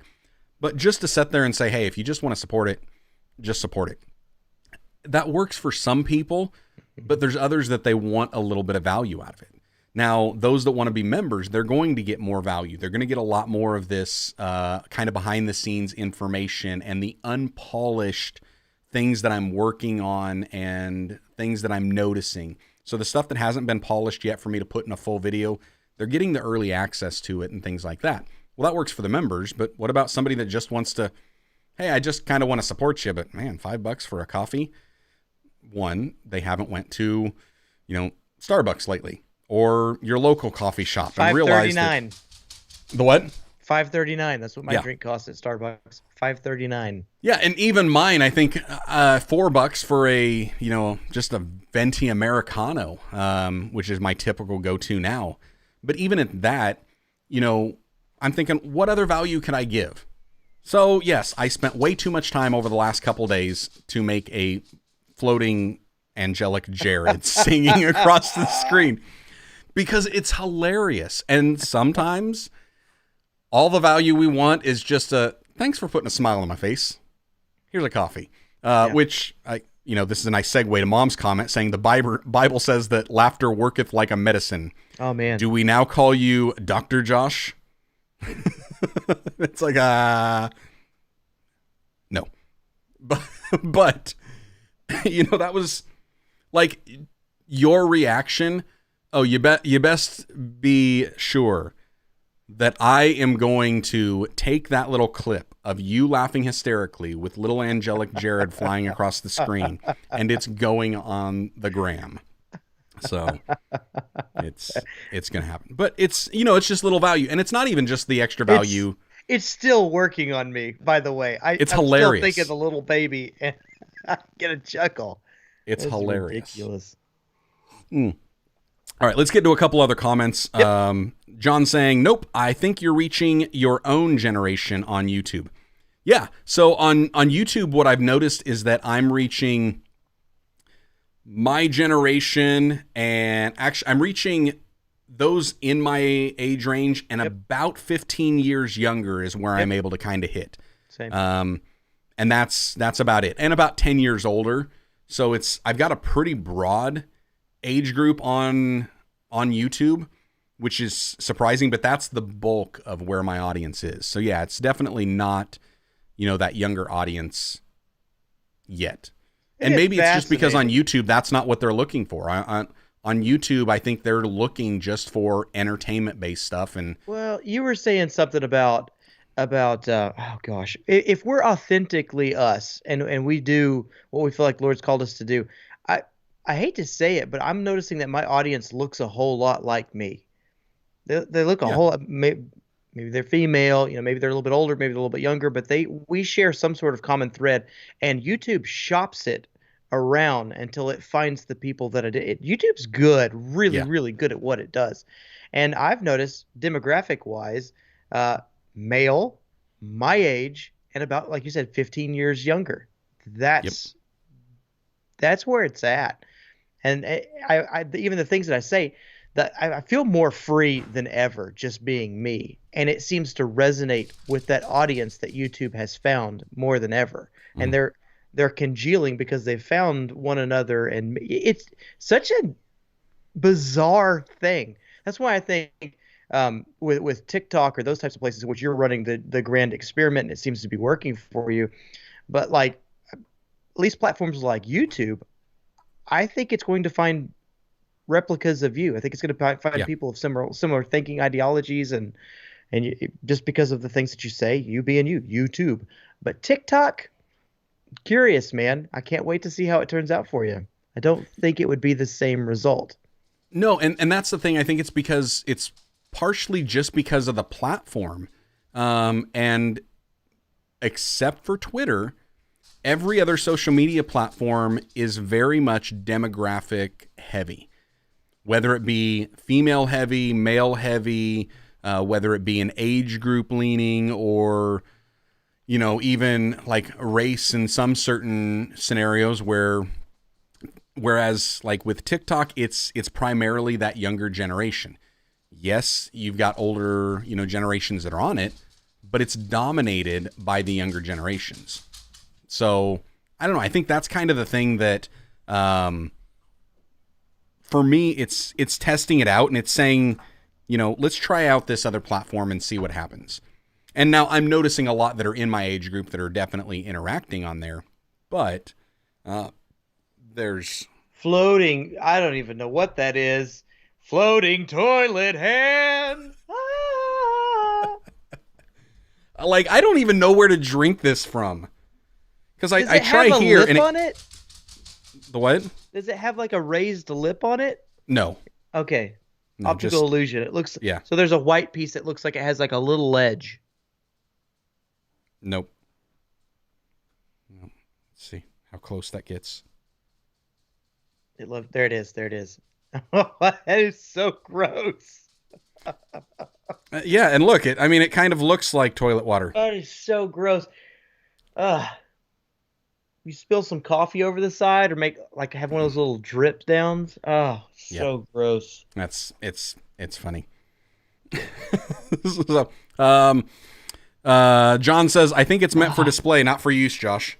but just to sit there and say, hey, if you just want to support it, just support it. That works for some people, but there's others that they want a little bit of value out of it. Now, those that want to be members, they're going to get more value. They're going to get a lot more of this kind of behind the scenes information and the unpolished things that I'm working on and things that I'm noticing. So the stuff that hasn't been polished yet for me to put in a full video, they're getting the early access to it and things like that. Well, that works for the members, but what about somebody that just wants to, hey, I just kind of want to support you, but man, $5 for a coffee. One, they haven't went to, Starbucks lately or your local coffee shop and realized that the what? $5.39. That's what my drink costs at Starbucks. $5.39. Yeah, and even mine, I think $4 for a, just a venti Americano, which is my typical go-to now. But even at that, I'm thinking, what other value can I give? So yes, I spent way too much time over the last couple days to make a floating angelic Jarrod singing across the screen because it's hilarious. And sometimes all the value we want is just thanks for putting a smile on my face. Here's a coffee, which this is a nice segue to Mom's comment saying the Bible says that laughter worketh like a medicine. Oh man. Do we now call you Dr. Josh? It's like, no, but that was like your reaction. Oh, you best be sure that I am going to take that little clip of you laughing hysterically with little angelic Jarrod flying across the screen, and it's going on the gram. So it's going to happen, but it's just little value, and it's not even just the extra value. It's still working on me, by the way. I'm hilarious. Still thinking the little baby, and I get a chuckle. It's hilarious. Ridiculous. All right, let's get to a couple other comments. Yep. John saying, nope, I think you're reaching your own generation on YouTube. Yeah, so on YouTube, what I've noticed is that I'm reaching my generation, and actually I'm reaching those in my age range, and about 15 years younger is where I'm able to kind of hit. Same. And that's about it. And about 10 years older. So I've got a pretty broad age group on YouTube, which is surprising, but that's the bulk of where my audience is. So yeah, it's definitely not, that younger audience yet. And maybe it's just because on YouTube, that's not what they're looking for. On YouTube, I think they're looking just for entertainment-based stuff. And well, you were saying something about oh gosh, if we're authentically us and we do what we feel like Lord's called us to do, I hate to say it, but I'm noticing that my audience looks a whole lot like me. They look a whole lot, maybe they're female, maybe they're a little bit older, maybe they're a little bit younger, but we share some sort of common thread, and YouTube shops it around until it finds the people that YouTube's good, really good at what it does. And I've noticed demographic wise, male, my age, and about, like you said, 15 years younger. That's where it's at. And I even the things that I say, that I feel more free than ever just being me. And it seems to resonate with that audience that YouTube has found more than ever. Mm. And they're congealing because they've found one another. And it's such a bizarre thing. That's why I think with TikTok or those types of places, which you're running the grand experiment, and it seems to be working for you. But like at least platforms like YouTube, I think it's going to find replicas of you. I think it's going to find Yeah. people of similar thinking ideologies and just because of the things that you say, you being you, YouTube. But TikTok, curious, man. I can't wait to see how it turns out for you. I don't think it would be the same result. No, and that's the thing. I think it's because it's partially just because of the platform. And except for Twitter, every other social media platform is very much demographic heavy, whether it be female heavy, male heavy, whether it be an age group leaning or, even like race in some certain scenarios whereas like with TikTok, it's primarily that younger generation. Yes, you've got older, generations that are on it, but it's dominated by the younger generations. So I don't know. I think that's kind of the thing that, for me, it's testing it out and it's saying, let's try out this other platform and see what happens. And now I'm noticing a lot that are in my age group that are definitely interacting on there, but there's floating. I don't even know what that is. Floating toilet hand. Ah. like I don't even know where to drink this from because I try have a here lip and on it. The what? Does it have like a raised lip on it? No. Okay. No, Optical illusion. It looks. Yeah. So there's a white piece that looks like it has like a little ledge. Nope. Let's see how close that gets. There it is. There it is. That is so gross. Yeah, and look, it kind of looks like toilet water. That is so gross. You spill some coffee over the side, or have one of those little drip downs. Oh, so gross. It's funny. So, John says, I think it's meant for display, not for use, Josh.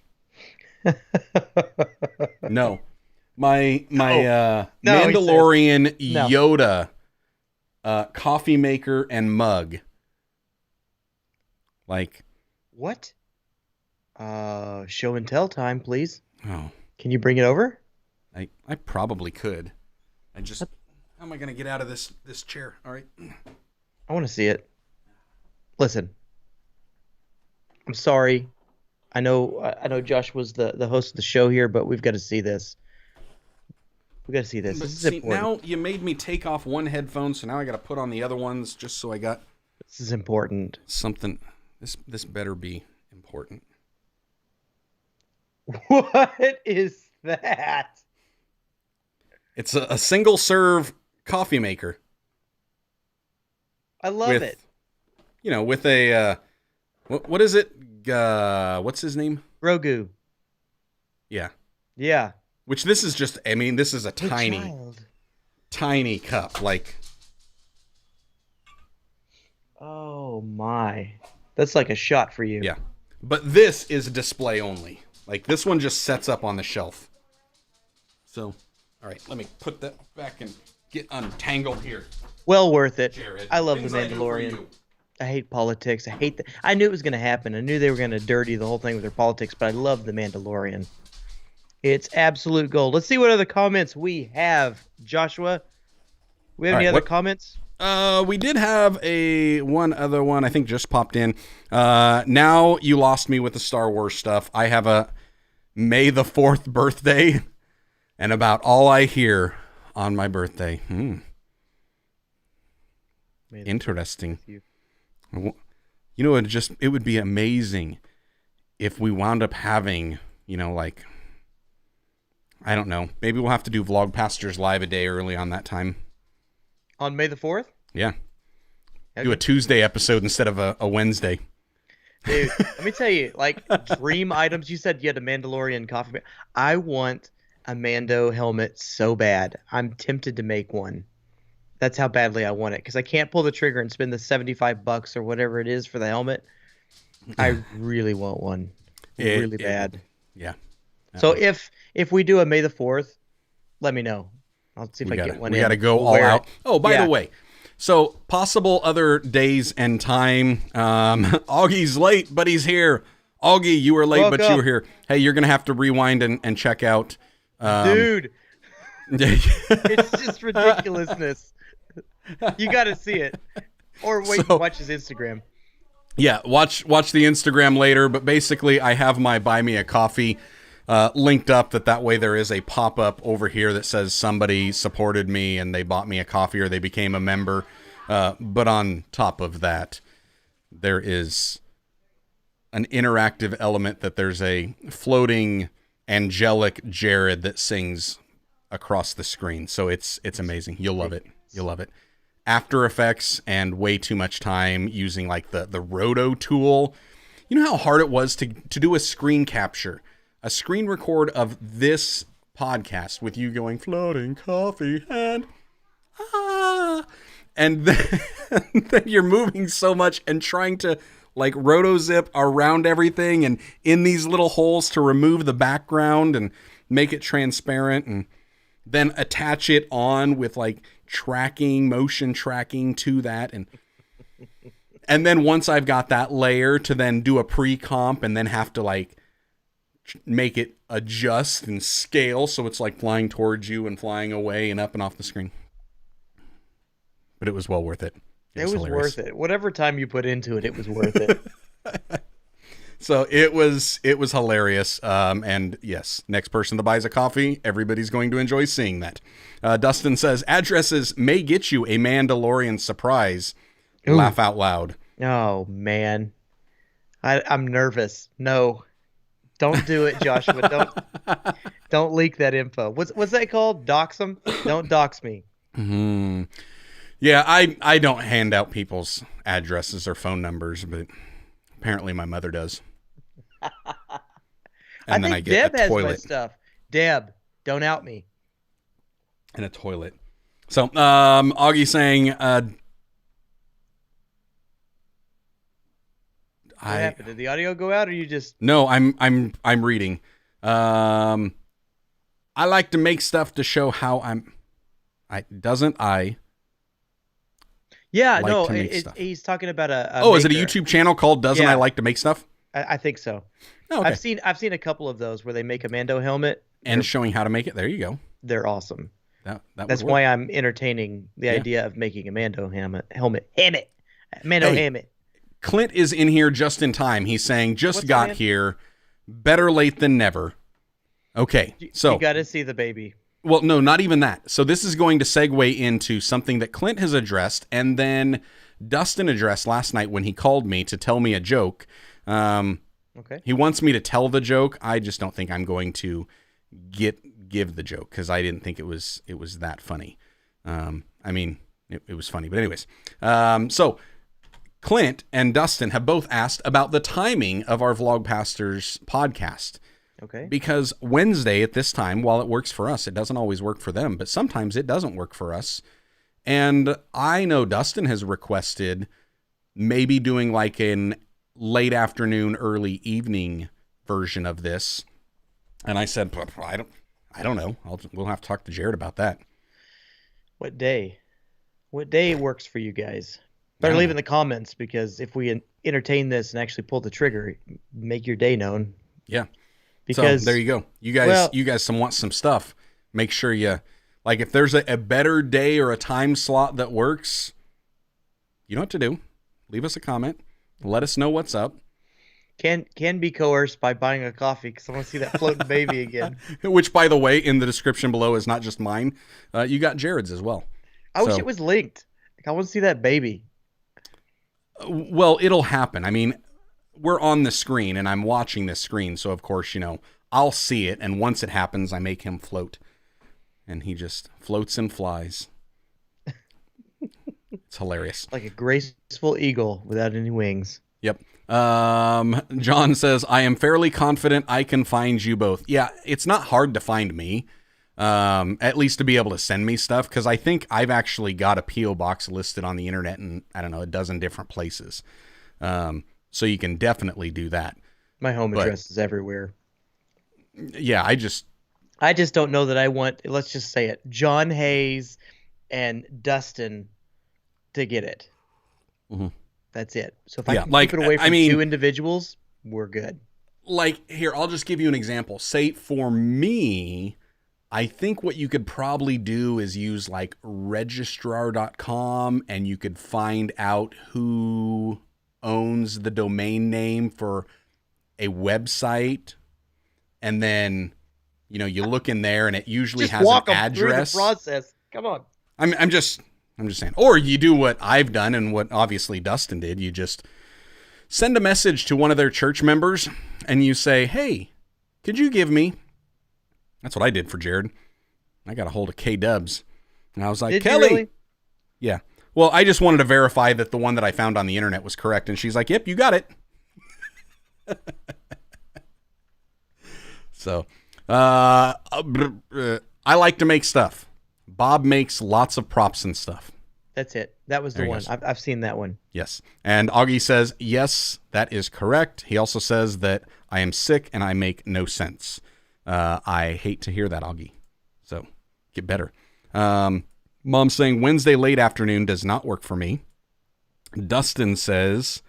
No. My Mandalorian Yoda coffee maker and mug. Like what? Show and tell time, please. Oh. Can you bring it over? I probably could. How am I gonna get out of this chair? All right. I want to see it. Listen. I'm sorry. I know Josh was the host of the show here, but we've got to see this. We got to see this. But this is important. Now you made me take off one headphone, so now I got to put on the other ones just so I got. This is important. Something. This better be important. What is that? It's a single serve coffee maker. I love it. With a what is it? What's his name? Grogu. Yeah. Yeah. Which this is just. This is a tiny cup. Like. Oh my, that's like a shot for you. Yeah, but this is display only. Like this one just sets up on the shelf. So, all right, let me put that back and get untangled here. Well worth it. Jarrod, I love The Mandalorian. I hate politics. I knew it was going to happen. I knew they were going to dirty the whole thing with their politics, but I love The Mandalorian. It's absolute gold. Let's see what other comments we have. Joshua, we have any other comments? We did have one other one, I think just popped in. Now you lost me with the Star Wars stuff. I have a May the 4th birthday, and about all I hear on my birthday. Interesting. It would be amazing if we wound up having, I don't know. Maybe we'll have to do Vlogpasters live a day early on that time. On May the 4th? Yeah. Okay. Do a Tuesday episode instead of a Wednesday. Dude, let me tell you, dream items. You said you had a Mandalorian coffee. I want a Mando helmet so bad. I'm tempted to make one. That's how badly I want it, because I can't pull the trigger and spend the $75 or whatever it is for the helmet. I really want one. Really bad. Yeah. So if we do a May the 4th, let me know. I'll see if I get one. We got to go all out. Oh, by the way, So, possible other days and time. Augie's late, but he's here. Augie, you were late, but you were here. Hey, you're going to have to rewind and check out. Dude. It's just ridiculousness. You got to see it. Or wait, watch his Instagram. Yeah, watch the Instagram later. But basically, I have my Buy Me a Coffee linked up. That way there is a pop-up over here that says somebody supported me and they bought me a coffee or they became a member. But on top of that, there is an interactive element that there's a floating angelic Jarrod that sings across the screen. So it's amazing. You'll love it. You'll love it. After Effects and way too much time using like the Roto tool. You know how hard it was to do a screen capture, a screen record of this podcast with you going floating coffee and then you're moving so much and trying to like roto zip around everything and in these little holes to remove the background and make it transparent and then attach it on with like motion tracking to that. And then once I've got that layer to then do a pre-comp and then have to like make it adjust and scale so it's like flying towards you and flying away and up and off the screen. But it was well worth it. It was worth it. Whatever time you put into it, it was worth it. So it was hilarious. And yes, next person that buys a coffee, everybody's going to enjoy seeing that. Dustin says, addresses may get you a Mandalorian surprise. Ooh. Laugh out loud. Oh, man. I'm nervous. No. Don't do it, Joshua. Don't leak that info. What's that called? Dox them? Don't dox me. Mm-hmm. Yeah, I don't hand out people's addresses or phone numbers, but apparently my mother does. And then I get Deb a toilet. Has my stuff. Deb, don't out me. And a toilet. So, Augie saying, what happened? Did the audio go out, or you just? No, I'm reading. I like to make stuff to show how Yeah, like no, he's talking about a is it a YouTube channel called Doesn't I Like to Make Stuff? I think so. Oh, okay. I've seen a couple of those where they make a Mando helmet and showing how to make it. There you go. They're awesome. That's why I'm entertaining the idea of making a Mando helmet. Mando helmet. Clint is in here just in time. He's saying, just got here. Better late than never. Okay, so you got to see the baby. Well, no, not even that. So this is going to segue into something that Clint has addressed, and then Dustin addressed last night when he called me to tell me a joke. Okay. He wants me to tell the joke. I just don't think I'm going to give the joke because I didn't think it was that funny. I mean, it was funny, but anyways. So Clint and Dustin have both asked about the timing of our Vlogpastors podcast. Okay. Because Wednesday at this time, while it works for us, it doesn't always work for them, but sometimes it doesn't work for us. And I know Dustin has requested maybe doing like an late afternoon, early evening version of this. And I said, I don't know. We'll have to talk to Jarrod about that. What day? What day works for you guys? Better leave in the comments, because if we entertain this and actually pull the trigger, make your day known. Yeah. Because so there you go. You guys want some stuff. Make sure you, like, if there's a better day or a time slot that works, you know what to do. Leave us a comment. Let us know what's up. Can be coerced by buying a coffee, because I want to see that floating baby again. Which, by the way, in the description below is not just mine. You got Jarrod's as well. I wish it was linked. I want to see that baby. Well, it'll happen. I mean, we're on the screen and I'm watching this screen. So, of course, I'll see it. And once it happens, I make him float. And he just floats and flies. It's hilarious. Like a graceful eagle without any wings. Yep. John says, I am fairly confident I can find you both. Yeah, it's not hard to find me. At least to be able to send me stuff, because I think I've actually got a P.O. box listed on the internet in, I don't know, a dozen different places. So you can definitely do that. My home address is everywhere. Yeah, I just don't know that I want, let's just say it, John Hayes and Dustin to get it. Mm-hmm. That's it. So if I can like, keep it away from I mean, 2 individuals, we're good. Like, here, I'll just give you an example. Say, for me, I think what you could probably do is use like registrar.com, and you could find out who owns the domain name for a website. And then, you look in there and it usually Just has walk an 'em through the address. process. Come on. I'm just saying. Or you do what I've done and what obviously Dustin did. You just send a message to one of their church members and you say, hey, could you give me... That's what I did for Jarrod. I got a hold of K-Dubs. And I was like, Did Kelly. you really? Yeah. Well, I just wanted to verify that the one that I found on the internet was correct. And she's like, yep, you got it. So, I like to make stuff. Bob makes lots of props and stuff. That's it. That was the one. I've seen that one. Yes. And Augie says, yes, that is correct. He also says that I am sick and I make no sense. I hate to hear that, Augie. So get better. Mom's saying Wednesday late afternoon does not work for me. Dustin says,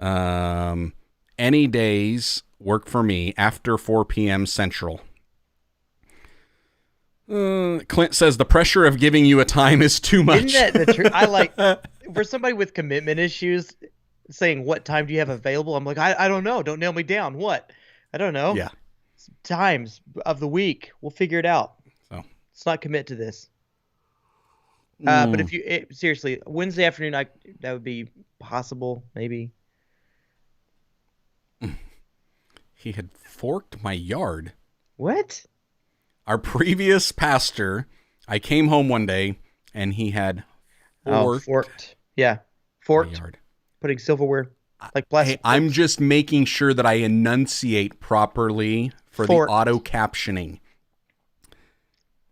any days work for me after 4 p.m. Central. Clint says the pressure of giving you a time is too much. Isn't that the truth? I like, for somebody with commitment issues, saying, what time do you have available? I'm like, I don't know. Don't nail me down. What? I don't know. Yeah. Times of the week. We'll figure it out. So let's not commit to this. But if you, seriously, Wednesday afternoon, that would be possible, maybe. He had forked my yard. What? Our previous pastor, I came home one day and he had forked. Yeah. Forked. my yard. Putting silverware, like plastic. Hey, I'm just making sure that I enunciate properly for Forked. the auto captioning.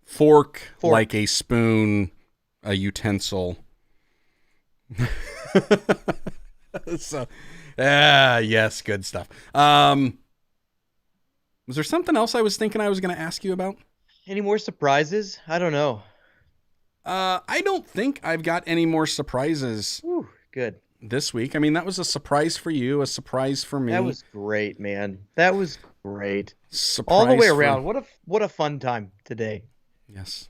Fork like a spoon, a utensil. So, yes, good stuff. Was there something else I was thinking I was going to ask you about? Any more surprises? I don't know. I don't think I've got any more surprises. Whew, good. This week. I mean, that was a surprise for you, a surprise for me. That was great, man. That was great. Surprise all the way for... around. What a fun time today. Yes.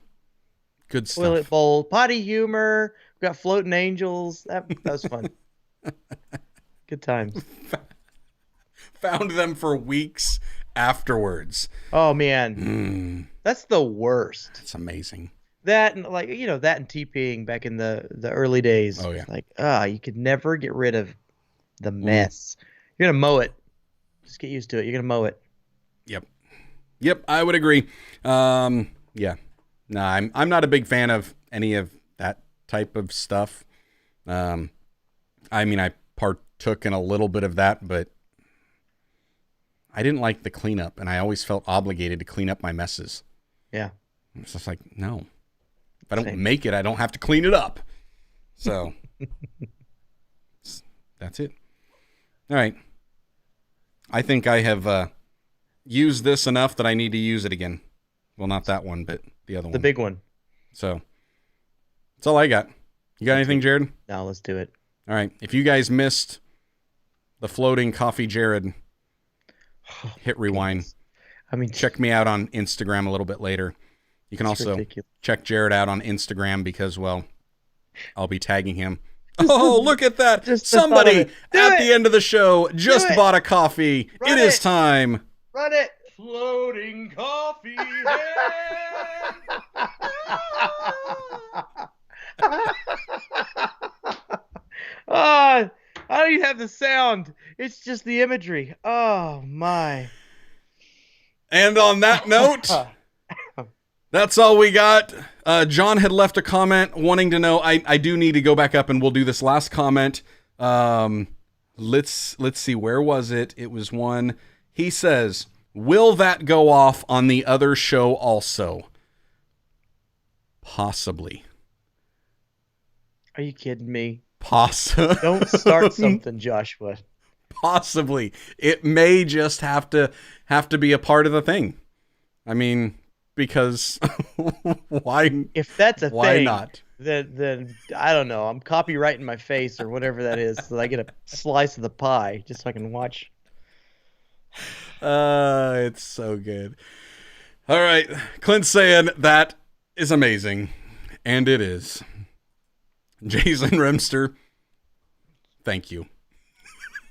Good stuff. Toilet bowl, potty humor. We got floating angels. That was fun. Good times. Found them for weeks afterwards. Oh man. That's the worst. That's amazing. That and that and TPing back in the early days. Oh yeah. Like, you could never get rid of the mess. You're gonna mow it. Just get used to it. You're gonna mow it. Yep, I would agree. Yeah. No, I'm not a big fan of any of that type of stuff. I mean, I partook in a little bit of that, but I didn't like the cleanup, and I always felt obligated to clean up my messes. Yeah. It's just like, no. If I don't make it, I don't have to clean it up. So that's it. All right. I think I have used this enough that I need to use it again. Well, not that one, but the other one. The big one. So that's all I got. You got anything, Jarrod? No, let's do it. All right. If you guys missed the floating coffee Jarrod, hit rewind. I mean, check me out on Instagram a little bit later. You can also check Jarrod out on Instagram because, well, I'll be tagging him. Oh, look at that. Somebody at the end of the show just bought a coffee. It is time. Run it. Floating coffee head. I don't even have the sound. It's just the imagery. Oh, my. And on that note, that's all we got. John had left a comment wanting to know. I do need to go back up and we'll do this last comment. Let's see. Where was it? It was one. He says, will that go off on the other show also? Possibly. Are you kidding me? Possibly. Don't start something, Joshua. Possibly. It may just have to be a part of the thing. I mean, because why? If that's a why thing, not? then I don't know. I'm copyrighting my face or whatever that is, so I get a slice of the pie just so I can watch. It's so good. All right, Clint's saying that is amazing, and it is. Jason Remster, thank you.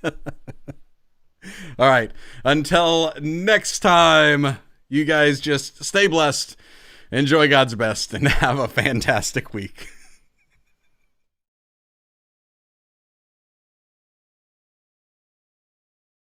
All right, until next time, you guys just stay blessed, enjoy God's best, and have a fantastic week.